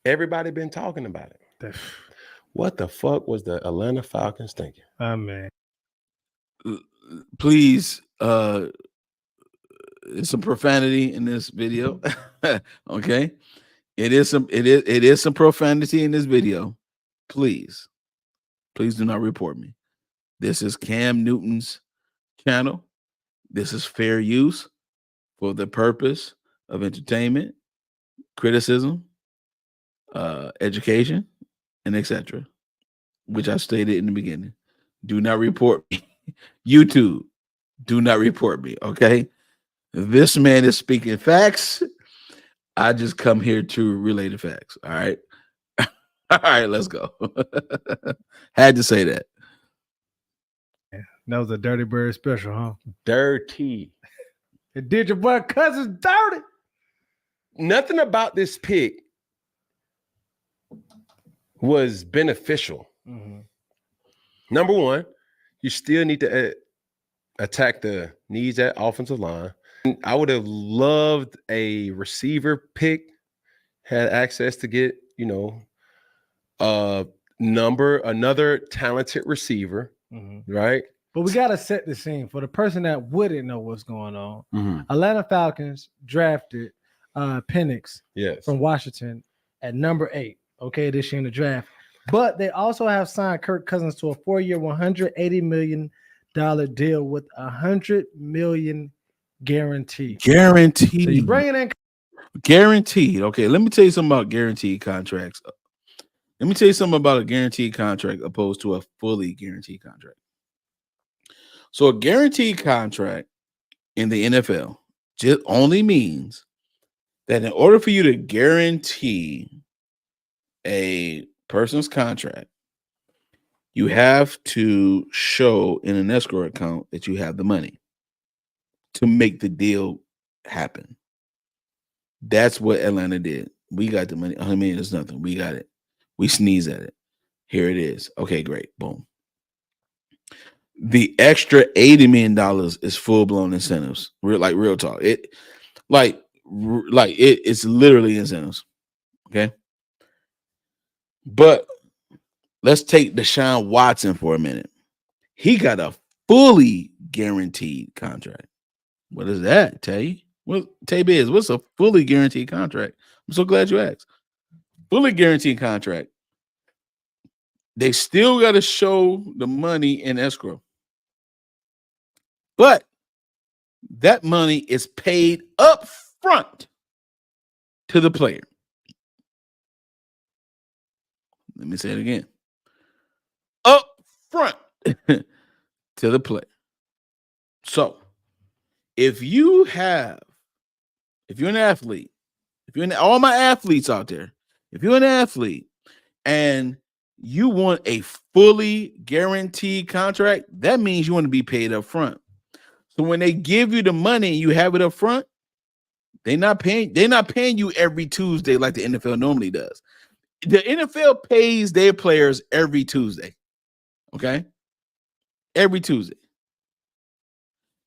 Speaker 5: everybody been talking about it. What the fuck was the Atlanta Falcons thinking?
Speaker 6: Oh, man.
Speaker 1: Please, there's some profanity in this video. Okay, it is some profanity in this video. Please do not report me. This is Cam Newton's channel. This is fair use for the purpose of entertainment, criticism, education, and etc., which I stated in the beginning. Do not report me. YouTube, do not report me, okay? This man is speaking facts. I just come here to relay the facts, all right? All right, let's go. Had to say that.
Speaker 6: That was a Dirty Bird special, huh?
Speaker 5: Dirty.
Speaker 6: It did your boy Cousins dirty.
Speaker 5: Nothing about this pick was beneficial.
Speaker 6: Mm-hmm.
Speaker 5: Number 1, you still need to attack the needs at offensive line. I would have loved a receiver pick, had access to get, another talented receiver, right?
Speaker 6: But we got to set the scene for the person that wouldn't know what's going on.
Speaker 5: Mm-hmm.
Speaker 6: Atlanta Falcons drafted Penix
Speaker 5: Yes.
Speaker 6: from Washington at number 8, this year in the draft. But they also have signed Kirk Cousins to a 4-year, $180 million deal with $100 million guaranteed.
Speaker 1: Guaranteed.
Speaker 6: So you bring it in.
Speaker 1: Guaranteed. Okay, let me tell you something about guaranteed contracts. Let me tell you something about a guaranteed contract opposed to a fully guaranteed contract. So a guaranteed contract in the NFL just only means that in order for you to guarantee a person's contract, you have to show in an escrow account that you have the money to make the deal happen. That's what Atlanta did. We got the money. $100 million is nothing. We got it. We sneeze at it. Here it is. Okay, great. Boom. The extra $80 million is full-blown incentives. Real talk. It's literally incentives. Okay. But Let's take Deshaun Watson for a minute. He got a fully guaranteed contract. What does that tell you? What Tay-Biz, what's a fully guaranteed contract? I'm so glad you asked. Fully guaranteed contract. They still got to show the money in escrow. But that money is paid up front to the player. Let me say it again. Up front to the player. So, if you're an athlete, all my athletes out there, if you're an athlete and you want a fully guaranteed contract, that means you want to be paid up front. So when they give you the money and you have it up front, they're not paying you every Tuesday like the NFL normally does. The NFL pays their players every Tuesday. Okay? Every Tuesday.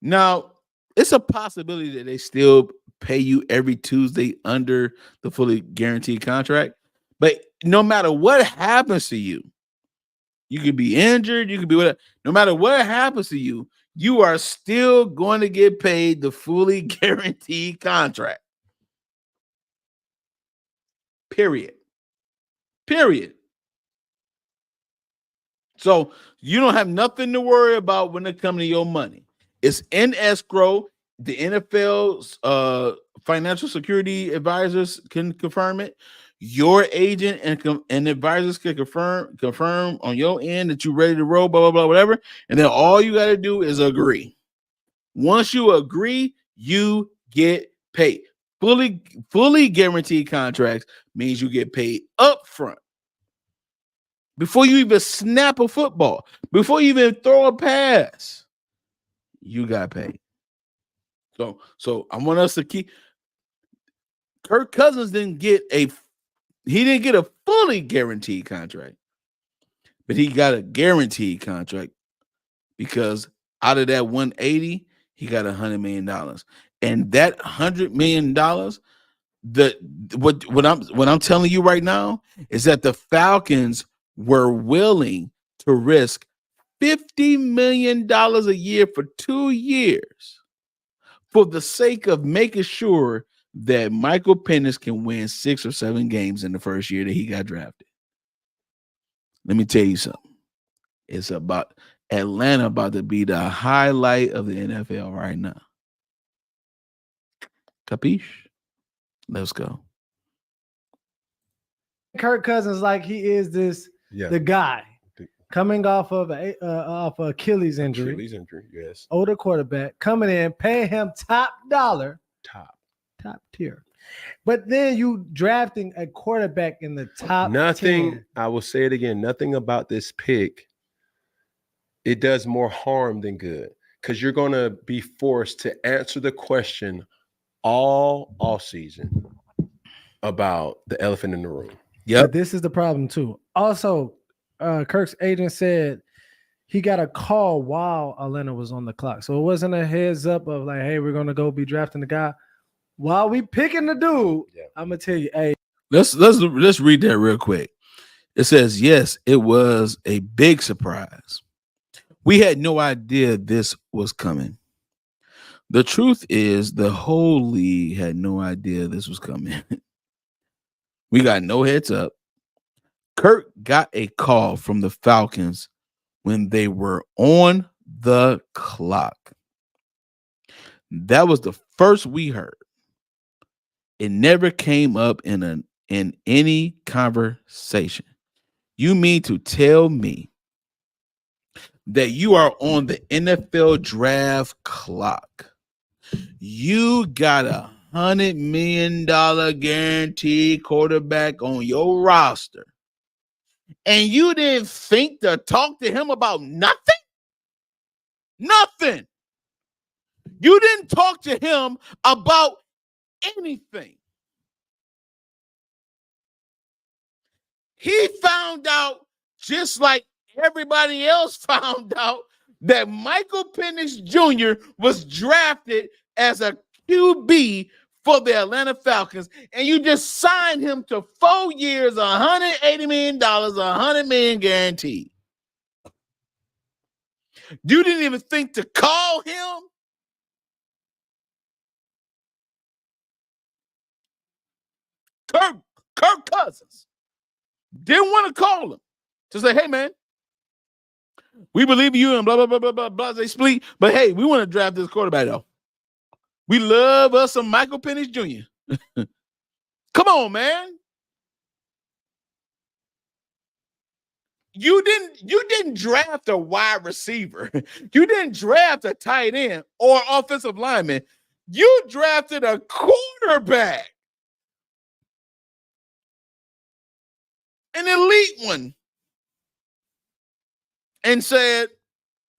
Speaker 1: Now, it's a possibility that they still pay you every Tuesday under the fully guaranteed contract. But no matter what happens to you, you could be injured, you could be whatever. No matter what happens to you, you are still going to get paid the fully guaranteed contract. Period. So you don't have nothing to worry about when it comes to your money. It's in escrow. The NFL's financial security advisors can confirm it. Your agent and advisors can confirm on your end that you're ready to roll, blah, blah, blah, whatever. And then all you got to do is agree. Once you agree, you get paid. Fully guaranteed contracts means you get paid up front. Before you even snap a football, before you even throw a pass, you got paid. So I want us to keep. Kirk Cousins didn't get a fully guaranteed contract, but he got a guaranteed contract because out of that 180, he got $100 million, and that $100 million. What I'm telling you right now is that the Falcons were willing to risk $50 million a year for 2 years for the sake of making sure that Michael Penix can win 6 or 7 games in the first year that he got drafted. Let me tell you something. It's about Atlanta about to be the highlight of the NFL right now. Capiche? Let's go.
Speaker 6: Kirk Cousins, like he is the guy coming off of Achilles injury.
Speaker 5: Achilles injury, yes.
Speaker 6: Older quarterback coming in, paying him top dollar, top tier. But then you drafting a quarterback in the top 10.
Speaker 5: I will say it again. Nothing about this pick. It does more harm than good because you're going to be forced to answer the question all offseason about the elephant in the room.
Speaker 6: Yeah, this is the problem too. Also, Kirk's agent said he got a call while Atlanta was on the clock, so it wasn't a heads up of like, "Hey, we're gonna go be drafting the guy." While we picking the dude, I'm gonna tell you, hey,
Speaker 1: let's read that real quick. It says, "Yes, it was a big surprise. We had no idea this was coming. The truth is, the whole league had no idea this was coming. We got no heads up. Kirk got a call from the Falcons when they were on the clock. That was the first we heard. It never came up in any conversation. You mean to tell me that you are on the NFL draft clock? You got $100 million guaranteed quarterback on your roster, and you didn't think to talk to him about nothing? Nothing. You didn't talk to him about anything. He found out, just like everybody else found out, that Michael Penix Jr. was drafted as a QB for the Atlanta Falcons, and you just signed him to 4 years, $180 million, $100 million guaranteed. You didn't even think to call him? Kirk Cousins didn't want to call him to say, hey, man, we believe in you and blah, blah, blah, blah, blah, blah, they split. But, hey, we want to draft this quarterback, though. We love us some Michael Penix Jr. Come on, man. You didn't draft a wide receiver. You didn't draft a tight end or offensive lineman. You drafted a quarterback. An elite one. And said,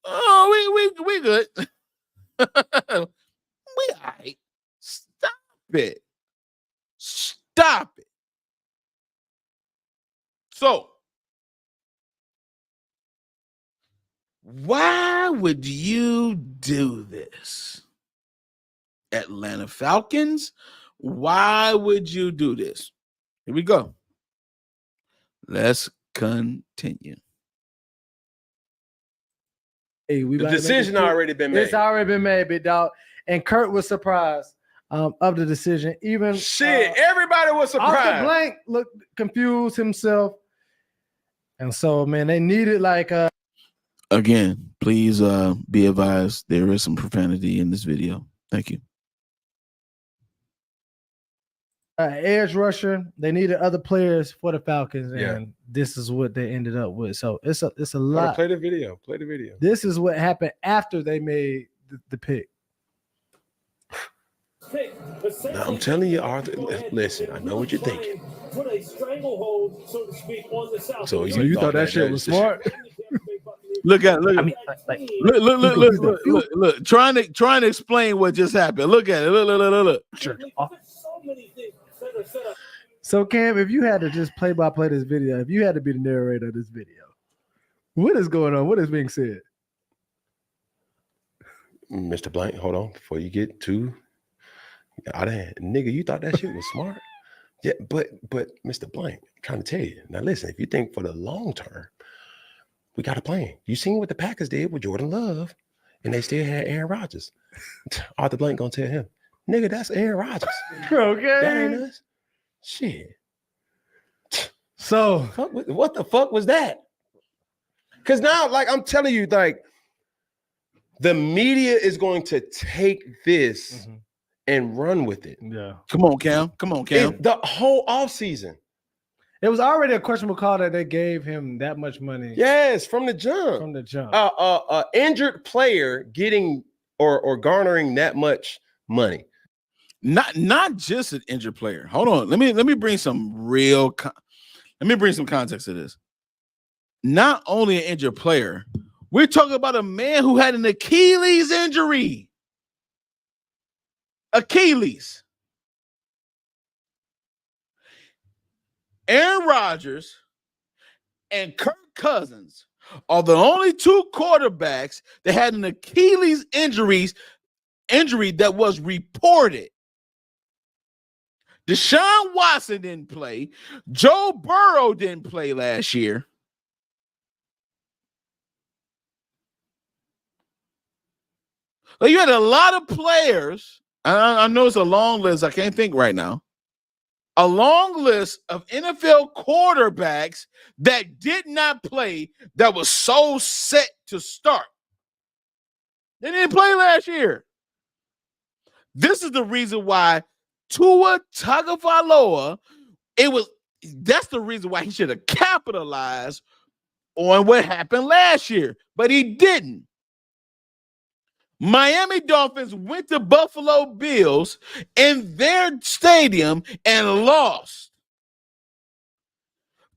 Speaker 1: oh, we good. We all right. Stop it. Stop it. So, why would you do this? Atlanta Falcons, why would you do this? Here we go. Let's continue.
Speaker 6: Hey,
Speaker 5: The decision already been made.
Speaker 6: It's already been made, big dog. And Kurt was surprised of the decision. Even
Speaker 5: everybody was surprised.
Speaker 6: Off the blank looked confused himself. And so, man, they needed like
Speaker 1: again, please be advised there is some profanity in this video. Thank you.
Speaker 6: Edge rusher. They needed other players for the Falcons, and this is what they ended up with. So it's a lot.
Speaker 5: Play the video. Play the video.
Speaker 6: This is what happened after they made the pick.
Speaker 5: Now, I'm telling you, Arthur, listen, I know what you're thinking.
Speaker 7: Put a stranglehold, so to speak, on the South.
Speaker 5: So
Speaker 6: you thought that shit was smart?
Speaker 1: Look. I mean, look. Trying to explain what just happened. Look at it. Look.
Speaker 7: Sure. So many things that are set up.
Speaker 6: So Cam, if you had to just play by play this video, if you had to be the narrator of this video, what is going on? What is being said?
Speaker 5: Mr. Blank, hold on before you get too out of hand. Nigga, you thought that shit was smart? Yeah, but Mr. Blank, I'm trying to tell you. Now listen, if you think for the long term, we got a plan. You seen what the Packers did with Jordan Love, and they still had Aaron Rodgers. Arthur Blank gonna tell him, nigga, that's Aaron Rodgers.
Speaker 6: Okay.
Speaker 5: That ain't us. Shit.
Speaker 6: So
Speaker 5: what the fuck was that? Because now, like I'm telling you, like the media is going to take this and run with it.
Speaker 6: Yeah.
Speaker 1: Come on, Cam.
Speaker 5: The whole offseason.
Speaker 6: It was already a questionable call that they gave him that much money.
Speaker 5: Yes, from the jump. Injured player getting or garnering that much money.
Speaker 1: Not just an injured player. Hold on. Let me bring some context to this. Not only an injured player, we're talking about a man who had an Achilles injury. Achilles. Aaron Rodgers and Kirk Cousins are the only two quarterbacks that had an Achilles injury that was reported. Deshaun Watson didn't play. Joe Burrow didn't play last year. Like you had a lot of players. I know it's a long list. I can't think right now. A long list of NFL quarterbacks that did not play that was so set to start. They didn't play last year. This is the reason why Tua Tagovailoa, that's the reason why he should have capitalized on what happened last year, but he didn't. Miami Dolphins went to Buffalo Bills in their stadium and lost.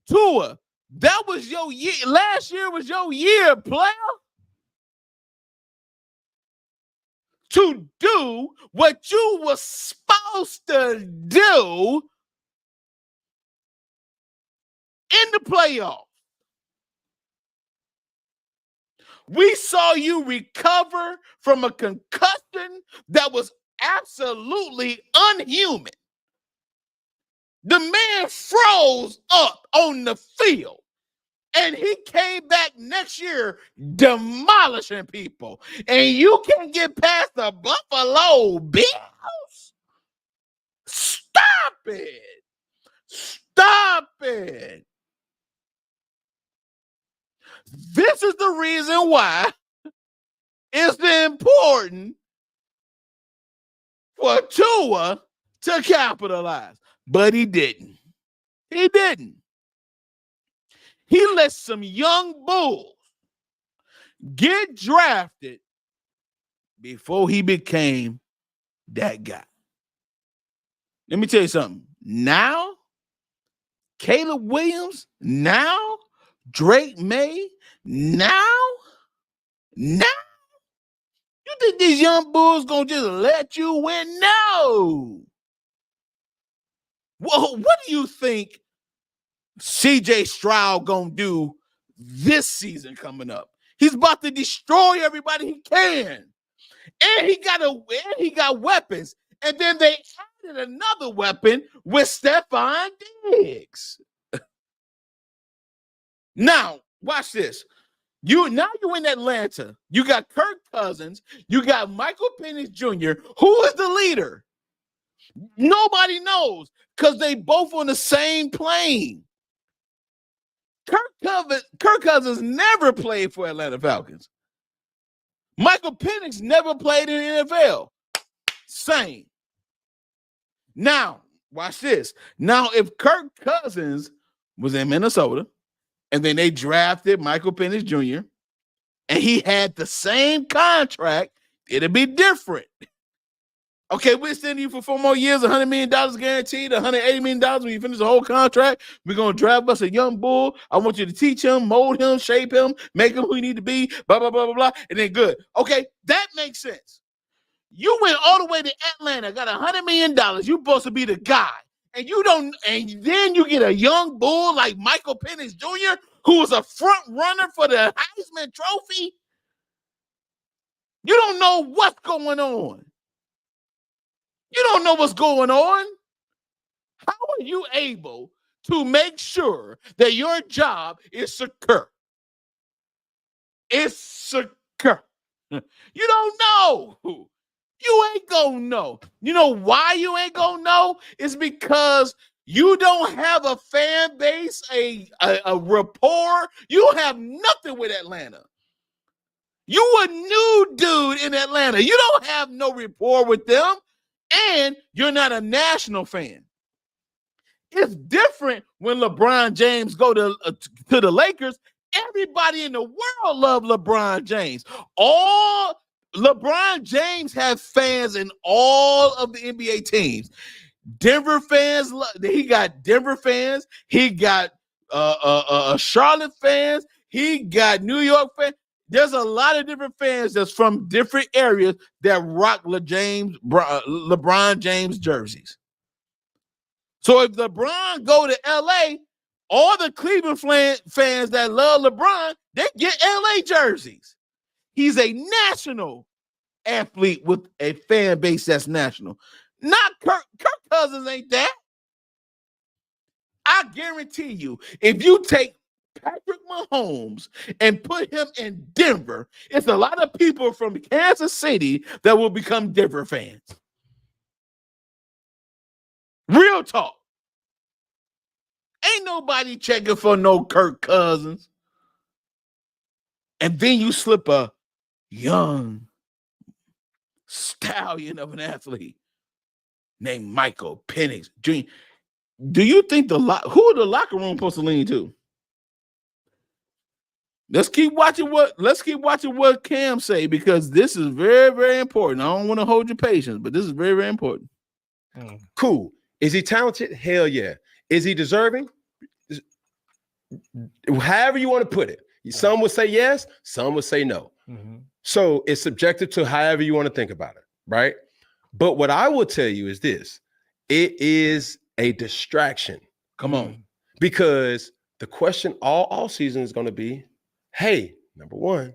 Speaker 1: Tua, that was your year. Last year was your year, player. To do what you were supposed to do in the playoffs. We saw you recover from a concussion that was absolutely unhuman. The man froze up on the field, and he came back next year demolishing people. And you can't get past the Buffalo Bills? Stop it. Stop it. This is the reason why it's important for Tua to capitalize. But he didn't. He didn't. He let some young bulls get drafted before he became that guy. Let me tell you something. Now, Caleb Williams, now, Drake May, now, you think these young bulls gonna just let you win? No. Well, what do you think CJ Stroud gonna do this season coming up? He's about to destroy everybody he can. And he got weapons. And then they added another weapon with Stephon Diggs. Now, watch this. You're in Atlanta. You got Kirk Cousins. You got Michael Penix Jr. Who is the leader? Nobody knows because they both on the same plane. Kirk Cousins never played for Atlanta Falcons. Michael Penix never played in the NFL. Same. Now, watch this. Now, if Kirk Cousins was in Minnesota and then they drafted Michael Penix Jr. and he had the same contract, it'd be different. Okay, we're sending you for 4 more years, $100 million guaranteed, $180 million when you finish the whole contract. We're going to draft us a young bull. I want you to teach him, mold him, shape him, make him who he need to be, blah, blah, blah, blah, blah, and then good. Okay, that makes sense. You went all the way to Atlanta, got $100 million. You're supposed to be the guy. And then you get a young bull like Michael Penix Jr., who was a front runner for the Heisman Trophy. You don't know what's going on. You don't know what's going on. How are you able to make sure that your job is secure? It's secure. You don't know. You ain't gonna know. You know why you ain't gonna know? It's because you don't have a fan base, a rapport. You don't have nothing with Atlanta. You a new dude in Atlanta. You don't have no rapport with them. And you're not a national fan. It's different when LeBron James go to the Lakers. Everybody in the world love LeBron James. All LeBron James has fans in all of the NBA teams. Denver fans, he got Denver fans. He got Charlotte fans. He got New York fans. There's a lot of different fans that's from different areas that rock LeBron James jerseys. So if LeBron go to LA, all the Cleveland fans that love LeBron, they get LA jerseys. He's a national athlete with a fan base that's national. Not Kirk. Kirk Cousins ain't that. I guarantee you, if you take Patrick Mahomes and put him in Denver, it's a lot of people from Kansas City that will become Denver fans. Real talk. Ain't nobody checking for no Kirk Cousins. And then you slip a young stallion of an athlete named Michael Penix Jr. Do you think who are the locker room supposed to lean to? Let's keep watching what Cam say, because this is very, very important. I don't want to hold your patience, but this is very, very important.
Speaker 5: Cool. Is he talented? Hell yeah. Is he deserving? However you want to put it. Some would say yes, some would say no. Mm-hmm. So it's subjective to however you want to think about it, right? But what I will tell you is this. It is a distraction.
Speaker 1: Come on.
Speaker 5: Because the question all season is going to be, hey, number one,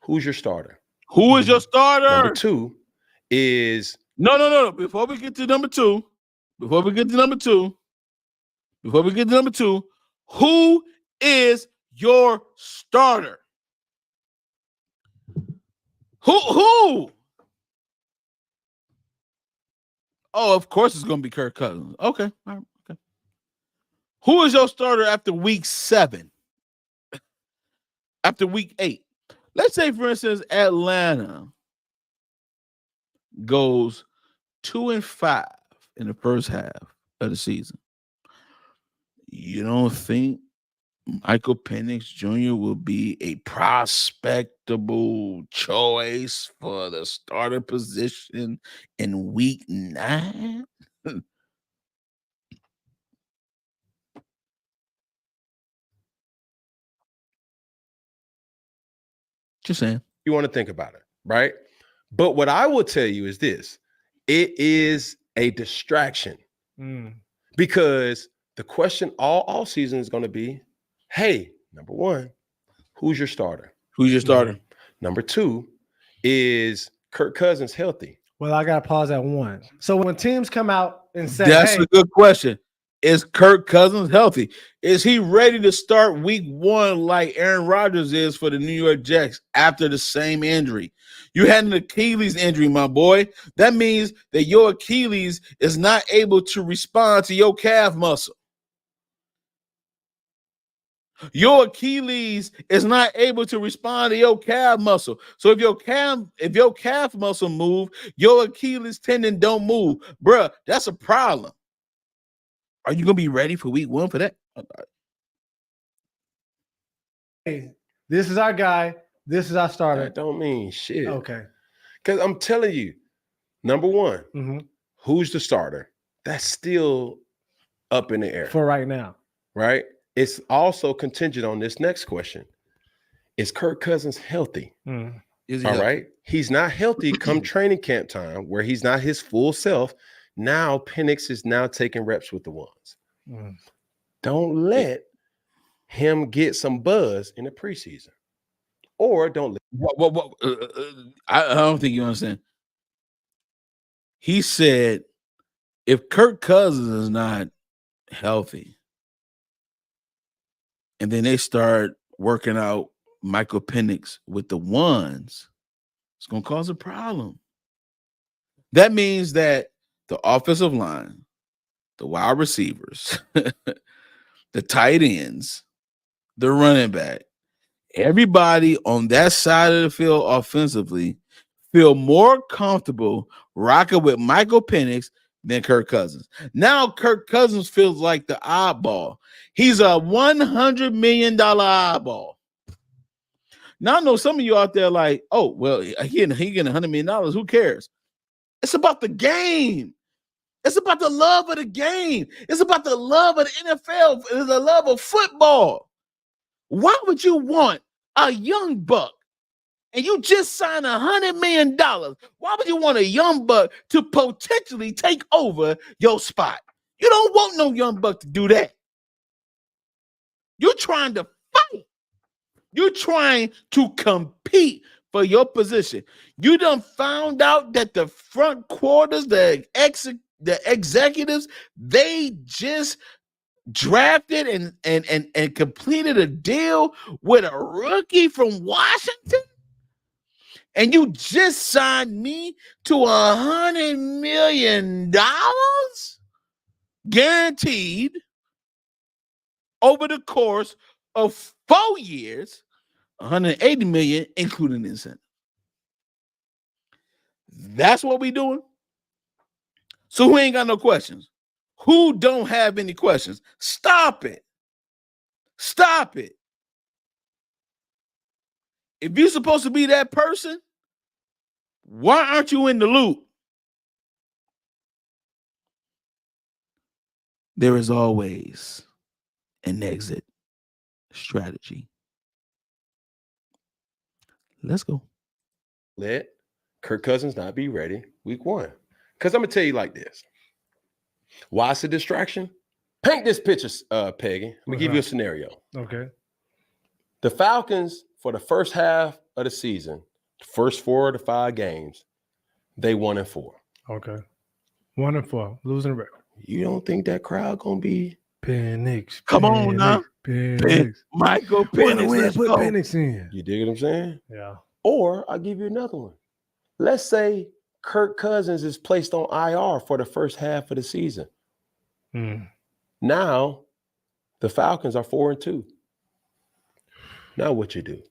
Speaker 5: who's your starter?
Speaker 1: Who is your starter?
Speaker 5: Number two is
Speaker 1: No. Before we get to number two, who is your starter? Who? Oh, of course it's gonna be Kirk Cousins. Okay. All right. Okay. Who is your starter after week 7? After week 8? Let's say, for instance, Atlanta goes 2-5 in the first half of the season. You don't think Michael Penix Jr. will be a prospectable choice for the starter position in week 9? Just saying.
Speaker 5: You want to think about it, right? But what I will tell you is this: it is a distraction because the question all season is going to be, hey, number one, who's your starter?
Speaker 1: Who's your starter?
Speaker 5: Number 2, is Kirk Cousins healthy?
Speaker 6: Well, I got to pause at 1. So when teams come out and say,
Speaker 1: That's
Speaker 6: hey,
Speaker 1: a good question. Is Kirk Cousins healthy? Is he ready to start week 1 like Aaron Rodgers is for the New York Jets after the same injury? You had an Achilles injury, my boy. That means that your Achilles is not able to respond to your calf muscle. Your Achilles is not able to respond to your calf muscle. So if your calf muscle move, your Achilles tendon don't move. Bruh, that's a problem. Are you going to be ready for week 1 for that?
Speaker 6: hey, this is our guy. This is our starter.
Speaker 5: That don't mean shit.
Speaker 6: Okay.
Speaker 5: Because I'm telling you, number 1, who's the starter? That's still up in the air.
Speaker 6: For right now.
Speaker 5: Right? It's also contingent on this next question. Is Kirk Cousins healthy?
Speaker 1: Is he
Speaker 5: All
Speaker 1: healthy?
Speaker 5: right. He's not healthy come training camp time where he's not his full self. Now Penix is now taking reps with the ones. Don't let him get some buzz in the preseason. Or don't let
Speaker 1: I don't think you understand. He said if Kirk Cousins is not healthy and then they start working out Michael Penix with the ones, it's going to cause a problem. That means that the offensive line, the wide receivers, the tight ends, the running back, everybody on that side of the field offensively feel more comfortable rocking with Michael Penix than Kirk Cousins. Now Kirk Cousins feels like the oddball. He's a $100 million oddball. Now I know some of you out there like, oh, well, he getting $100 million. Who cares? It's about the game. It's about the love of the game. It's about the love of the NFL. It's the love of football. Why would you want a young buck and you just signed $100 million? Why would you want a young buck to potentially take over your spot? You don't want no young buck to do that. You're trying to fight. You're trying to compete for your position. You done found out that the front quarters, the executives, they just drafted and completed a deal with a rookie from Washington, and you just signed me to $100 million guaranteed over the course of 4 years, $180 million, including incentive. That's what we doing. So who ain't got no questions? Who don't have any questions? Stop it. Stop it. If you're supposed to be that person, why aren't you in the loop? There is always an exit strategy. Let's go.
Speaker 5: let Kirk Cousins not be ready week 1. Because I'm going to tell you like this. Why it's a distraction? Paint this picture, Peggy. I'm going to give you a scenario.
Speaker 6: Okay.
Speaker 5: The Falcons, for the first half of the season, first 4 to 5 games, they 1-4.
Speaker 6: Okay. 1-4, losing record.
Speaker 5: You don't think that crowd gonna be?
Speaker 6: Penix.
Speaker 1: Come on now.
Speaker 6: Penix.
Speaker 1: Michael
Speaker 6: Want to
Speaker 1: Penix,
Speaker 6: win?
Speaker 1: let's
Speaker 6: Put
Speaker 1: go.
Speaker 6: Penix in.
Speaker 5: You dig what I'm saying?
Speaker 6: Yeah.
Speaker 5: Or I'll give you another one. Let's say Kirk Cousins is placed on IR for the first half of the season.
Speaker 6: Mm.
Speaker 5: Now, the Falcons are 4-2. Now what you do?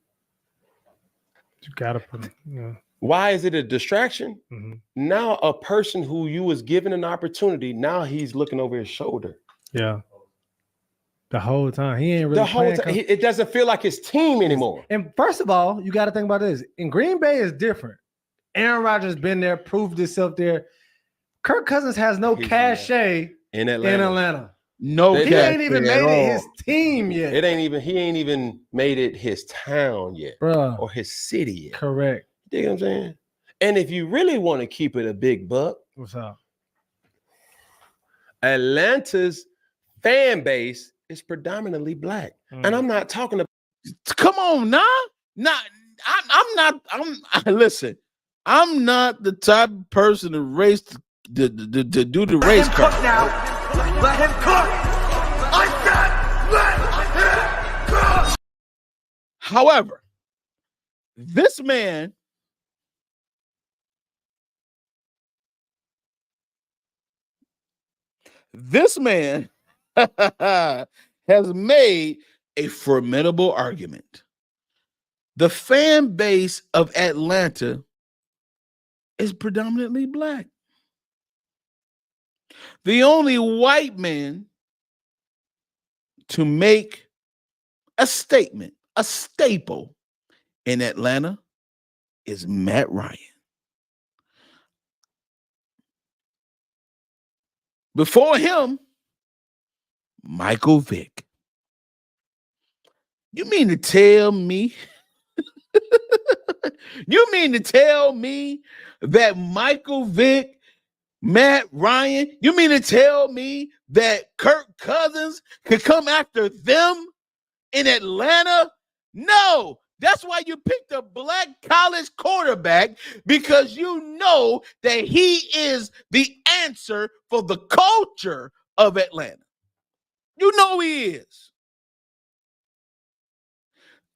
Speaker 6: You gotta put him. Yeah.
Speaker 5: Why is it a distraction?
Speaker 6: Mm-hmm.
Speaker 5: Now a person who you was given an opportunity, now he's looking over his shoulder.
Speaker 6: Yeah. The whole time. He ain't really
Speaker 5: The whole
Speaker 6: playing.
Speaker 5: time, it doesn't feel like his team anymore.
Speaker 6: And first of all, you got to think about this. In Green Bay is different. Aaron Rodgers been there, proved himself there. Kirk Cousins has no cachet
Speaker 5: in Atlanta.
Speaker 1: No,
Speaker 6: He ain't even made it his team yet.
Speaker 5: He ain't even made it his town yet,
Speaker 6: Bruh.
Speaker 5: or his city yet.
Speaker 6: Correct.
Speaker 5: You know what I'm saying? And if you really want to keep it a big buck,
Speaker 6: What's up?
Speaker 5: Atlanta's fan base is predominantly black. And I'm not talking about.
Speaker 1: Come on now. Listen, I'm not the type of person to race to do the race car.
Speaker 4: Now, let him cook. I said, let him cook.
Speaker 1: However, this man has made a formidable argument. The fan base of Atlanta is predominantly black. The only white man to make a statement, a staple in Atlanta is Matt Ryan. Before him, Michael Vick. You mean to tell me that Michael Vick, Matt Ryan, you mean to tell me that Kirk Cousins could come after them in Atlanta? No, that's why you picked a black college quarterback, because you know that he is the answer for the culture of Atlanta. You know he is.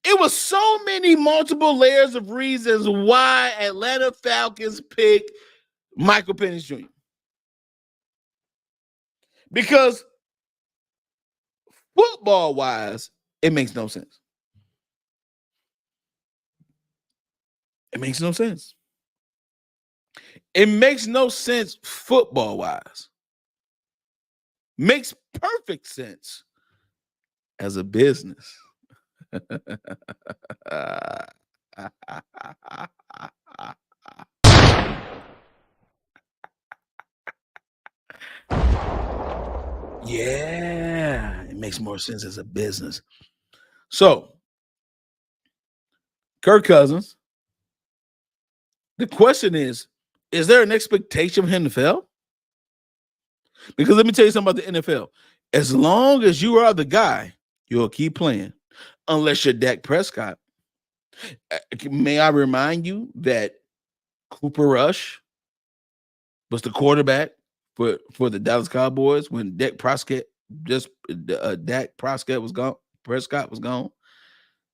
Speaker 1: It was so many multiple layers of reasons why Atlanta Falcons picked Michael Penix Jr. Because football-wise, it makes no sense. It makes no sense. It makes no sense football-wise. Makes perfect sense as a business. Yeah, it makes more sense as a business. So, Kirk Cousins, the question is there an expectation of him to fail? Because let me tell you something about the NFL. As long as you are the guy, you'll keep playing. Unless you're Dak Prescott. May I remind you that Cooper Rush was the quarterback for the Dallas Cowboys when Dak Prescott was gone. Prescott was gone.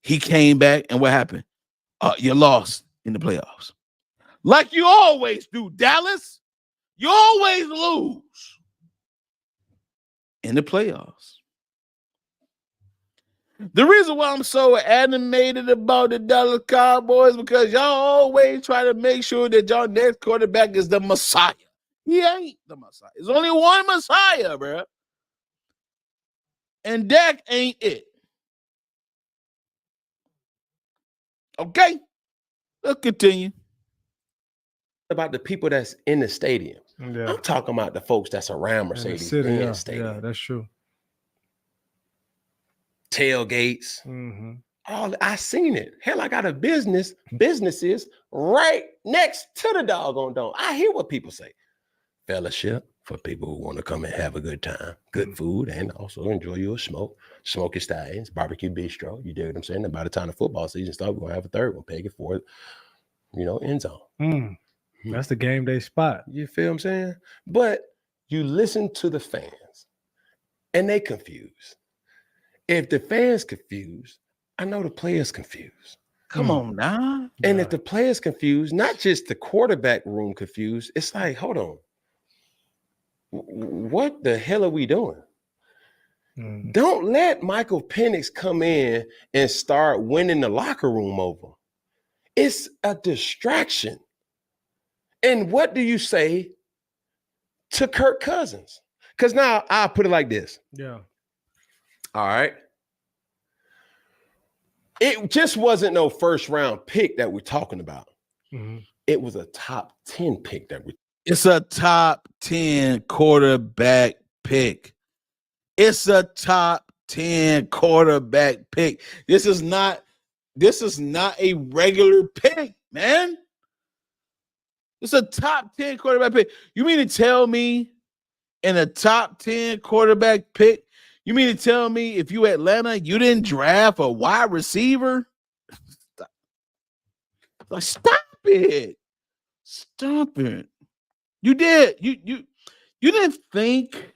Speaker 1: He came back, and what happened? You lost in the playoffs. Like you always do, Dallas. You always lose in the playoffs. The reason why I'm so animated about the Dallas Cowboys because y'all always try to make sure that y'all next quarterback is the Messiah. He ain't the Messiah. There's only one Messiah, bro. And Dak ain't it. Okay? Let's continue.
Speaker 5: About the people that's in the stadium.
Speaker 6: Yeah.
Speaker 5: I'm talking about the folks that's around Mercedes-Benz Stadium.
Speaker 6: Yeah, that's true.
Speaker 5: Tailgates.
Speaker 6: Mm-hmm.
Speaker 5: All I seen it. Hell, I got businesses right next to the doggone dome. I hear what people say. Fellowship for people who want to come and have a good time, good food, and also enjoy your smoke. Smoky Stallions, Barbecue Bistro. You dig what I'm saying? And by the time the football season starts, we're gonna have a third one, peg it for, end zone.
Speaker 6: That's the game day spot.
Speaker 5: You feel what I'm saying? But you listen to the fans, and they confused. If the fans confused, I know the players confused.
Speaker 1: Come on now.
Speaker 5: And if the players confused, not just the quarterback room confused, it's like, hold on. What the hell are we doing? Don't let Michael Penix come in and start winning the locker room over. It's a distraction. And what do you say to Kirk Cousins? Because now I'll put it like this.
Speaker 6: Yeah.
Speaker 5: All right. It just wasn't no first round pick that we're talking about. It was a top 10 pick that we.
Speaker 1: It's a top 10 quarterback pick. It's a top 10 quarterback pick. This is not a regular pick, man. It's a top 10 quarterback pick. You mean to tell me in a top 10 quarterback pick, you mean to tell me if you Atlanta, you didn't draft a wide receiver? Stop it. Stop it. You did. You didn't think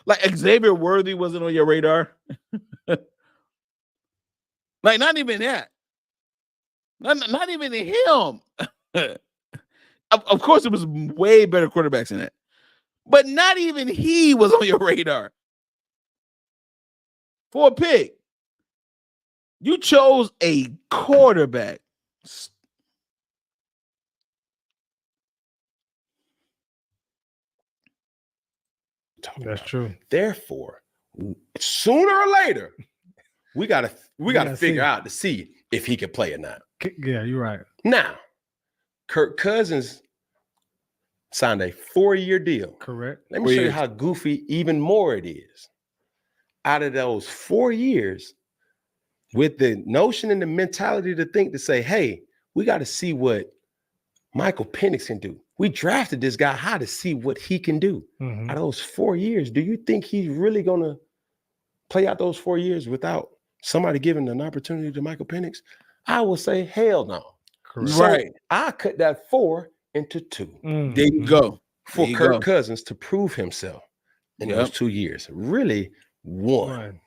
Speaker 1: like Xavier Worthy wasn't on your radar? Like, not even that. Not even him. Of course, it was way better quarterbacks than that. But not even he was on your radar. For a pick. You chose a quarterback.
Speaker 6: That's true.
Speaker 5: Therefore, sooner or later, we gotta figure out to see if he can play or not.
Speaker 6: Yeah, you're right.
Speaker 5: Now, Kirk Cousins signed a 4-year deal.
Speaker 6: Correct.
Speaker 5: Let me show you how goofy even more it is. Out of those 4 years, with the notion and the mentality to think to say, hey, we got to see what Michael Penix can do. We drafted this guy high to see what he can do. Out of those 4 years, do you think he's really going to play out those 4 years without somebody giving an opportunity to Michael Penix? I will say, hell no.
Speaker 6: Correct.
Speaker 5: So
Speaker 1: Right.
Speaker 5: I cut that 4 into 2.
Speaker 1: There you go.
Speaker 5: For
Speaker 1: There you
Speaker 5: Kirk
Speaker 1: go.
Speaker 5: Cousins to prove himself in those 2 years. Really, one.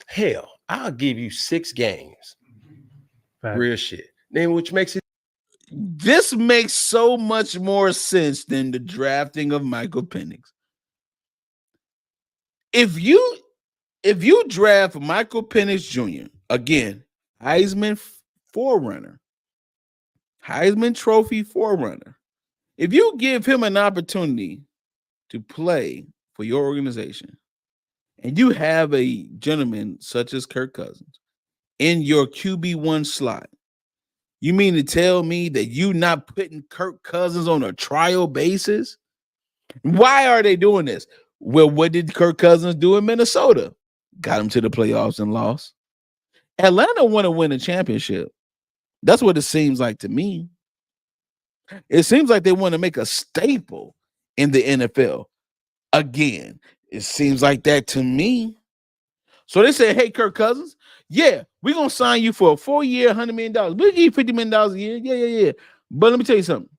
Speaker 5: Hell, I'll give you 6 games.
Speaker 6: Fact.
Speaker 5: Real shit. Then which makes it.
Speaker 1: This makes so much more sense than the drafting of Michael Penix. If you draft Michael Penix Jr., again, Heisman forerunner, Heisman Trophy forerunner, if you give him an opportunity to play for your organization, and you have a gentleman such as Kirk Cousins in your QB1 slot, you mean to tell me that you not putting Kirk Cousins on a trial basis? Why are they doing this? Well, what did Kirk Cousins do in Minnesota? Got him to the playoffs and lost. Atlanta want to win a championship. That's what it seems like to me. It seems like they want to make a staple in the NFL. Again, it seems like that to me. So they say, hey, Kirk Cousins, yeah, we're going to sign you for a 4-year, $100 million. We'll give you $50 million a year. Yeah. But let me tell you something.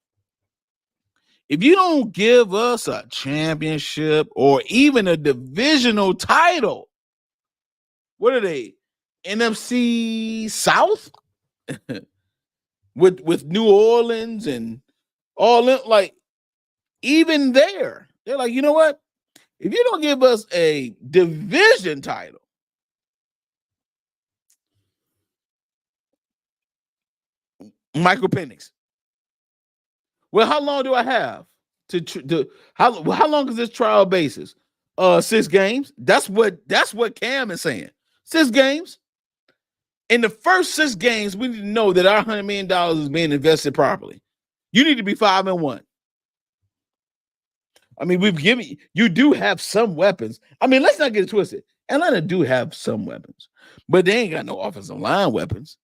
Speaker 1: If you don't give us a championship or even a divisional title, what are they? NFC South? with New Orleans and all that, like, even there, they're like, you know what? If you don't give us a division title, Michael Penix. Well, how long do I have to how long is this trial basis? 6 games. That's what Cam is saying. 6 games. In the first 6 games, we need to know that our $100 million is being invested properly. You need to be 5-1. I mean, you do have some weapons. I mean, let's not get it twisted. Atlanta do have some weapons, but they ain't got no offensive line weapons.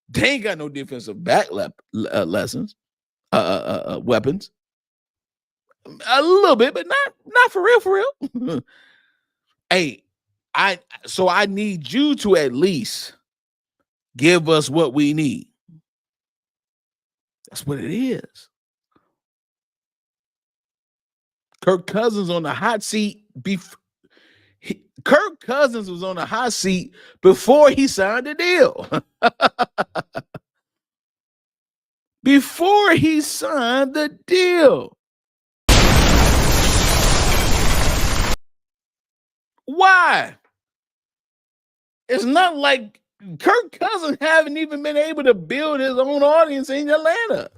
Speaker 1: They ain't got no defensive back weapons. A little bit, but not for real. Hey, I need you to at least give us what we need. That's what it is. Kirk Cousins on the hot seat. Kirk Cousins was on the hot seat before he signed the deal. Before he signed the deal. Why? It's not like Kirk Cousins haven't even been able to build his own audience in Atlanta.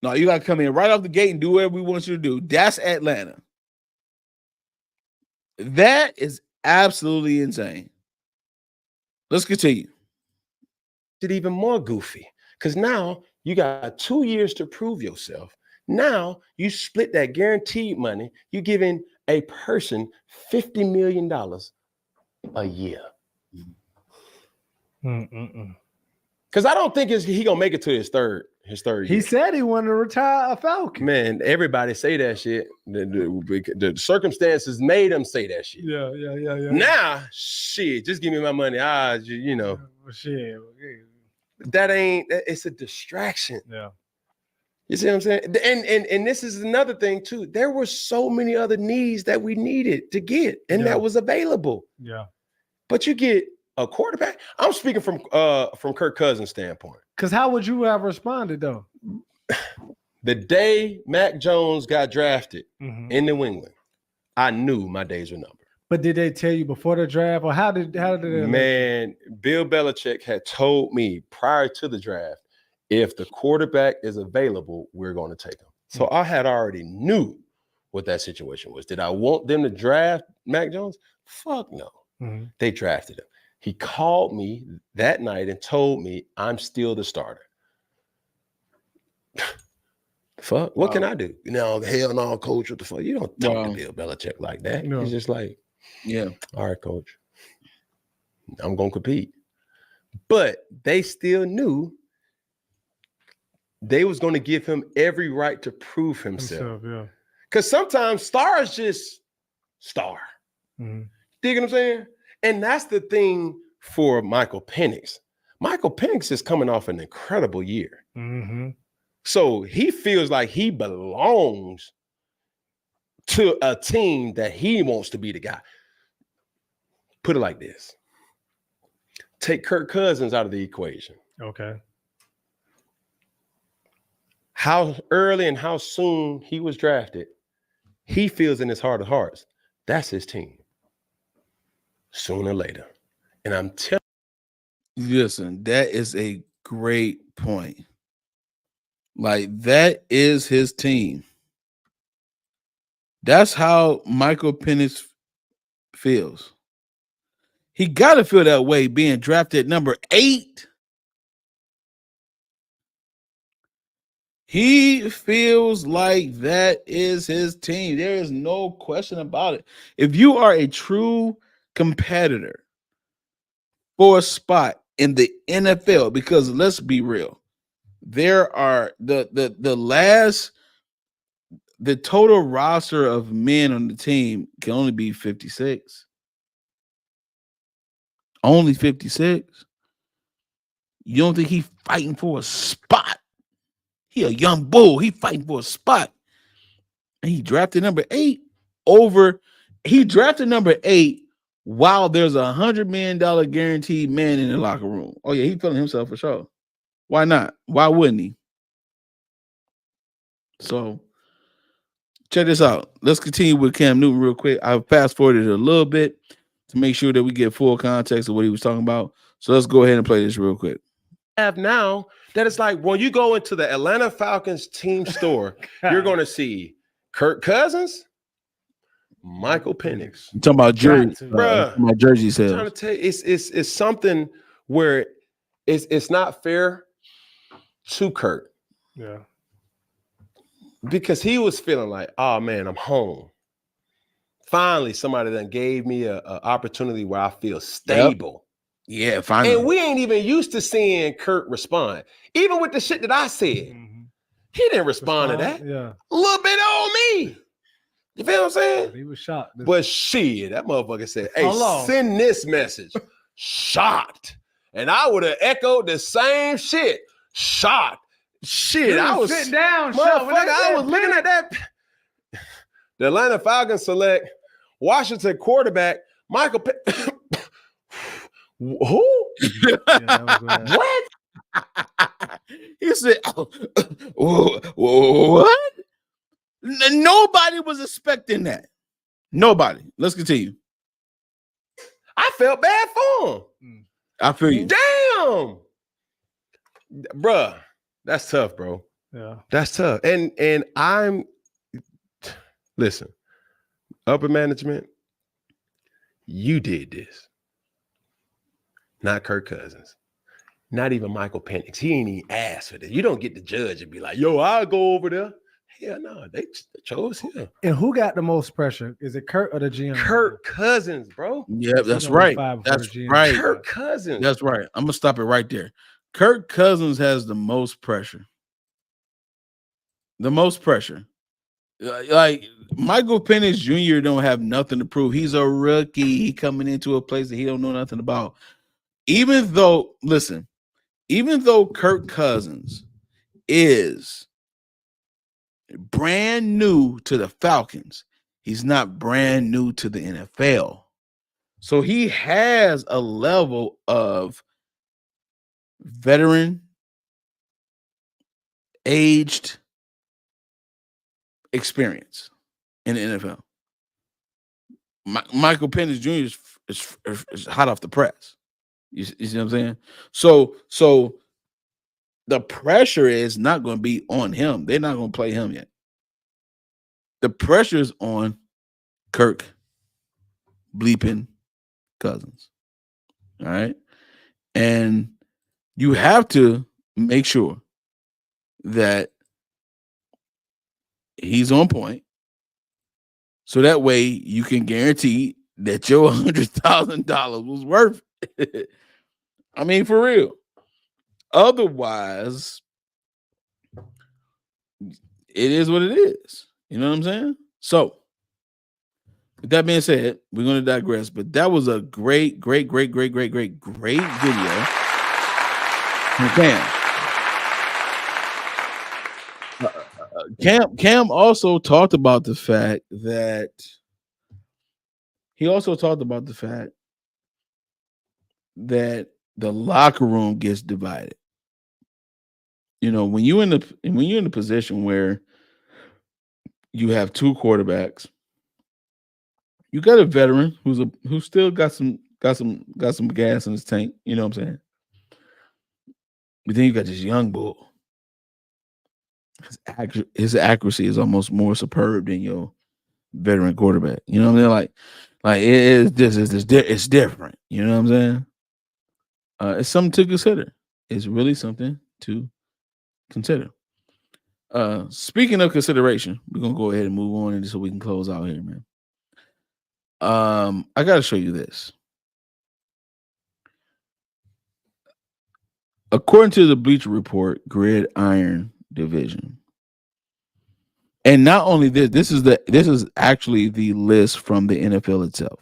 Speaker 1: No, you got to come in right off the gate and do whatever we want you to do. That's Atlanta. That is absolutely insane. Let's continue.
Speaker 5: It even more goofy because now you got 2 years to prove yourself. Now you split that guaranteed money. You're giving a person $50 million a year. Because I don't think he gonna make it to his third year.
Speaker 6: He said he wanted to retire a Falcon.
Speaker 5: Man, everybody say that shit. The circumstances made him say that shit.
Speaker 6: Yeah.
Speaker 5: Now, shit, just give me my money.
Speaker 6: Shit.
Speaker 5: It's a distraction.
Speaker 6: Yeah.
Speaker 5: You see what I'm saying? And this is another thing too. There were so many other needs that we needed to get, and that was available.
Speaker 6: Yeah.
Speaker 5: But you get a quarterback. I'm speaking from Kirk Cousins' standpoint.
Speaker 6: Because how would you have responded though?
Speaker 5: The day Mac Jones got drafted in New England, I knew my days were numbered.
Speaker 6: But did they tell you before the draft, or how did they?
Speaker 5: Man, Bill Belichick had told me prior to the draft, if the quarterback is available, we're going to take him. So I had already knew what that situation was. Did I want them to draft Mac Jones? Fuck no. They drafted him. He called me that night and told me I'm still the starter. Fuck, what can I do? No, hell no, coach. What the fuck? You don't talk to Bill Belichick like that.
Speaker 6: No.
Speaker 5: He's just like,
Speaker 1: yeah,
Speaker 5: all right, coach. I'm gonna compete. But they still knew they was gonna give him every right to prove himself.
Speaker 6: Yeah.
Speaker 5: Because sometimes stars just star. Dig what I'm saying? And that's the thing for Michael Penix. Michael Penix is coming off an incredible year. So he feels like he belongs to a team that he wants to be the guy. Put it like this. Take Kirk Cousins out of the equation.
Speaker 6: Okay.
Speaker 5: How early and how soon he was drafted, he feels in his heart of hearts, that's his team. Sooner or later. And I'm telling
Speaker 1: you. Listen, that is a great point. Like, that is his team. That's how Michael Penix feels. He got to feel that way being drafted number 8. He feels like that is his team. There is no question about it. If you are a true competitor for a spot in the NFL, because let's be real, there are the total roster of men on the team can only be 56. Only 56. You don't think he's fighting for a spot? He a young bull. He fighting for a spot. And he drafted number 8 over. He drafted number 8 while there's $100 million guaranteed man in the locker room. Oh, yeah, he's feeling himself for sure. Why not? Why wouldn't he? So check this out. Let's continue with Cam Newton real quick. I've fast forwarded a little bit to make sure that we get full context of what he was talking about. So let's go ahead and play this real quick.
Speaker 5: have now that it's like when you go into the Atlanta Falcons team store, you're going to see Kirk Cousins, Michael Penix.
Speaker 1: I'm talking about jersey,
Speaker 5: my
Speaker 1: jersey
Speaker 5: I'm
Speaker 1: sales.
Speaker 5: trying to tell you, it's something where it's not fair to Kirk.
Speaker 6: Yeah.
Speaker 5: Because he was feeling like, oh man, I'm home. Finally, somebody that gave me a opportunity where I feel stable.
Speaker 1: Yeah, finally.
Speaker 5: And we ain't even used to seeing Kirk respond. Even with the shit that I said, he didn't respond to that.
Speaker 6: Yeah.
Speaker 5: A little bit on me. You feel what I'm saying?
Speaker 6: He was shocked.
Speaker 5: But shit, that motherfucker said, hey, send this message. Shocked. And I would have echoed the same shit. Shocked. Shit, I was
Speaker 6: sitting down.
Speaker 5: motherfucker. I was looking at that. The Atlanta Falcons select Washington quarterback Michael. Who?
Speaker 1: What? He said, what? Nobody was expecting that. Nobody. Let's continue.
Speaker 5: I felt bad for him.
Speaker 1: I feel you.
Speaker 5: Damn. Bruh, that's tough, bro.
Speaker 6: Yeah.
Speaker 5: That's tough. And I'm listen, upper management, you did this. Not Kirk Cousins. Not even Michael Penix. He ain't even asked for this. You don't get to judge and be like, yo, I'll go over there. Hell no, they chose him.
Speaker 6: And who got the most pressure? Is it Kirk or the GM?
Speaker 5: Kirk Cousins, bro.
Speaker 1: Yeah, that's right. That's right.
Speaker 5: Kirk Cousins.
Speaker 1: That's right. I'm gonna stop it right there. Kirk Cousins has the most pressure. The most pressure. Like Michael Penix Jr. don't have nothing to prove. He's a rookie. He coming into a place that he don't know nothing about. Even though Kirk Cousins is brand new to the Falcons, he's not brand new to the NFL. So he has a level of veteran, aged experience in the NFL. Michael Penix Jr. is hot off the press. You see what I'm saying? So the pressure is not going to be on him. They're not going to play him yet. The pressure is on Kirk bleeping Cousins. All right. And you have to make sure that he's on point. So that way you can guarantee that your $100,000 was worth it. I mean, for real. Otherwise, it is what it is. You know what I'm saying? So, with that being said, we're going to digress. But that was a great video from Cam. Cam also talked about the fact that the locker room gets divided. You know, when you're in the position where you have two quarterbacks, you got a veteran who still got some gas in his tank. You know what I'm saying? But then you got this young bull. His accuracy is almost more superb than your veteran quarterback. You know what I mean? Like it's different. You know what I'm saying? It's something to consider. It's really something to consider. Speaking of consideration, we're gonna go ahead and move on so we can close out here, man. I gotta show you this. According to the Bleacher Report Gridiron Division, and not only this is actually the list from the NFL itself.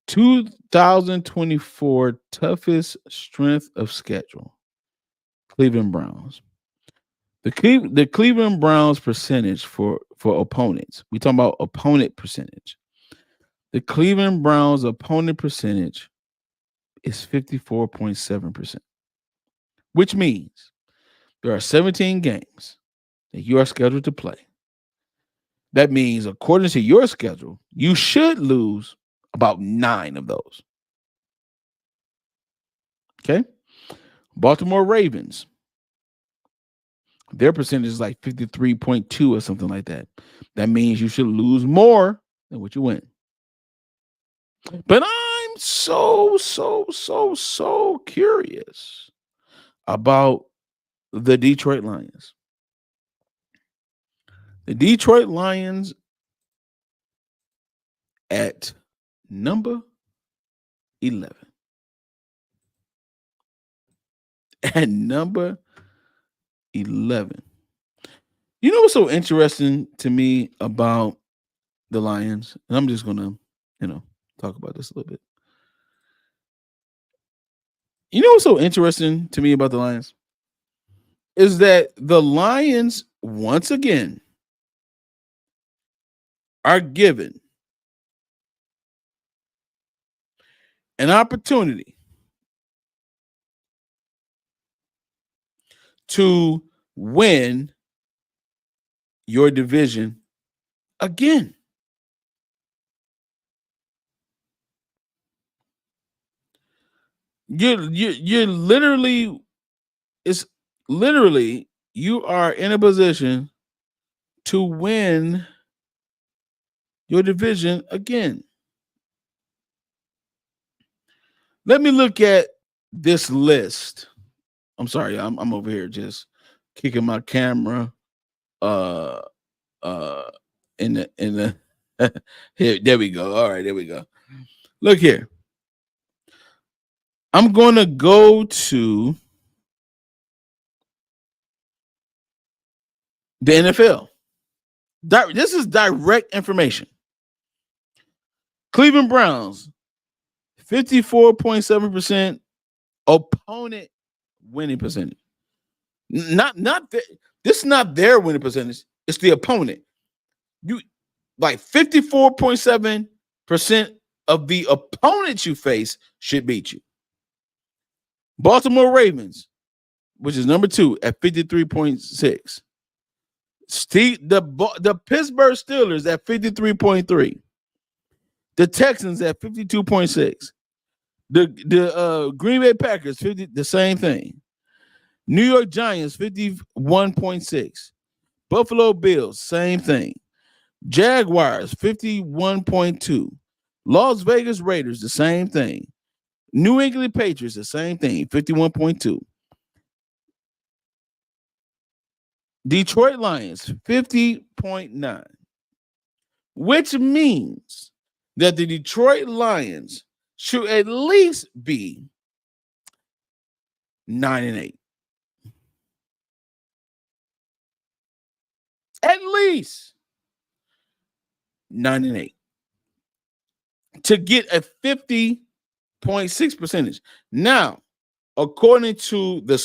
Speaker 1: 2024 toughest strength of schedule. Cleveland Browns. The Cleveland Browns percentage for opponents. We talking about opponent percentage. The Cleveland Browns opponent percentage is 54.7%, which means there are 17 games that you are scheduled to play. That means, according to your schedule, you should lose about 9 of those. Okay? Baltimore Ravens. Their percentage is like 53.2 or something like that. That means you should lose more than what you win. But I'm so curious about the Detroit Lions. The Detroit Lions at number 11. At number 11. You know what's so interesting to me about the Lions? And I'm just going to, talk about this a little bit. You know what's so interesting to me about the Lions? is that the Lions, once again, are given an opportunity to win your division again. You're literally, it's literally, you are in a position to win your division again. Let me look at this list. I'm sorry, I'm over here just kicking my camera in the here, there we go. All right, there we go. Look here. I'm going to go to the NFL. This is direct information. Cleveland Browns, 54.7% opponent winning percentage. This is not their winning percentage. It's the opponent. You like 54.7% of the opponents you face should beat you. Baltimore Ravens, which is number 2 at 53.6. The Pittsburgh Steelers at 53.3. The Texans at 52.6. The Green Bay Packers, the same thing. New York Giants, 51.6. Buffalo Bills, same thing. Jaguars, 51.2. Las Vegas Raiders, the same thing. New England Patriots, the same thing, 51.2. Detroit Lions, 50.9. Which means that the Detroit Lions should at least be 9-8. At least 9-8 to get a 50.6 percentage. Now, according to the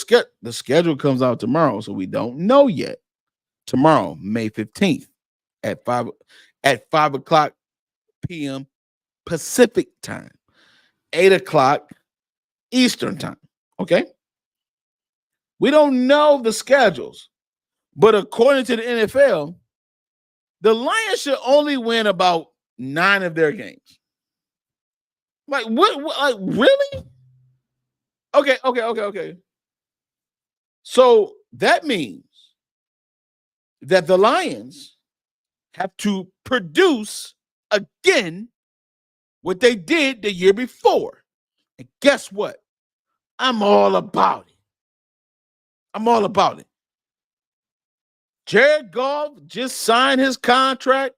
Speaker 1: schedule comes out tomorrow, so we don't know yet. Tomorrow, May 15th at 5 o'clock p.m. Pacific time, 8 o'clock Eastern time. Okay, we don't know the schedules, but according to the NFL, the Lions should only win about 9 of their games. Like what like really? Okay. So that means that the Lions have to produce again what they did the year before. And guess what? I'm all about it. Jared Goff just signed his contract.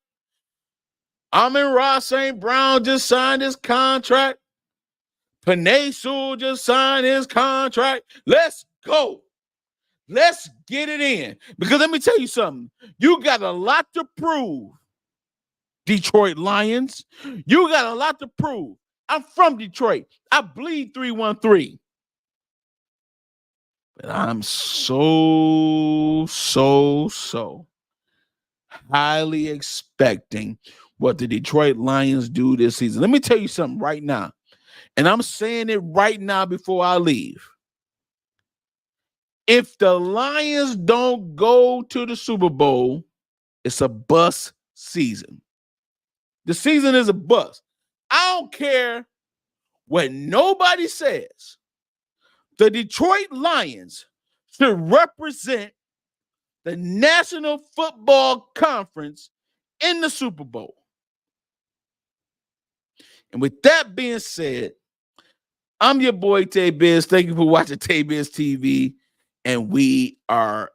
Speaker 1: Amon-Ra St. Brown just signed his contract. Penei Sewell just signed his contract. Let's go. Let's get it in. Because let me tell you something. You got a lot to prove, Detroit Lions. You got a lot to prove. I'm from Detroit. I bleed 313. But I'm so highly expecting what the Detroit Lions do this season. Let me tell you something right now. And I'm saying it right now before I leave. If the Lions don't go to the Super Bowl, it's a bust season. The season is a bust. I don't care what nobody says. The Detroit Lions should represent the National Football Conference in the Super Bowl. And with that being said, I'm your boy, Tay Biz. Thank you for watching Tay Biz TV. And we are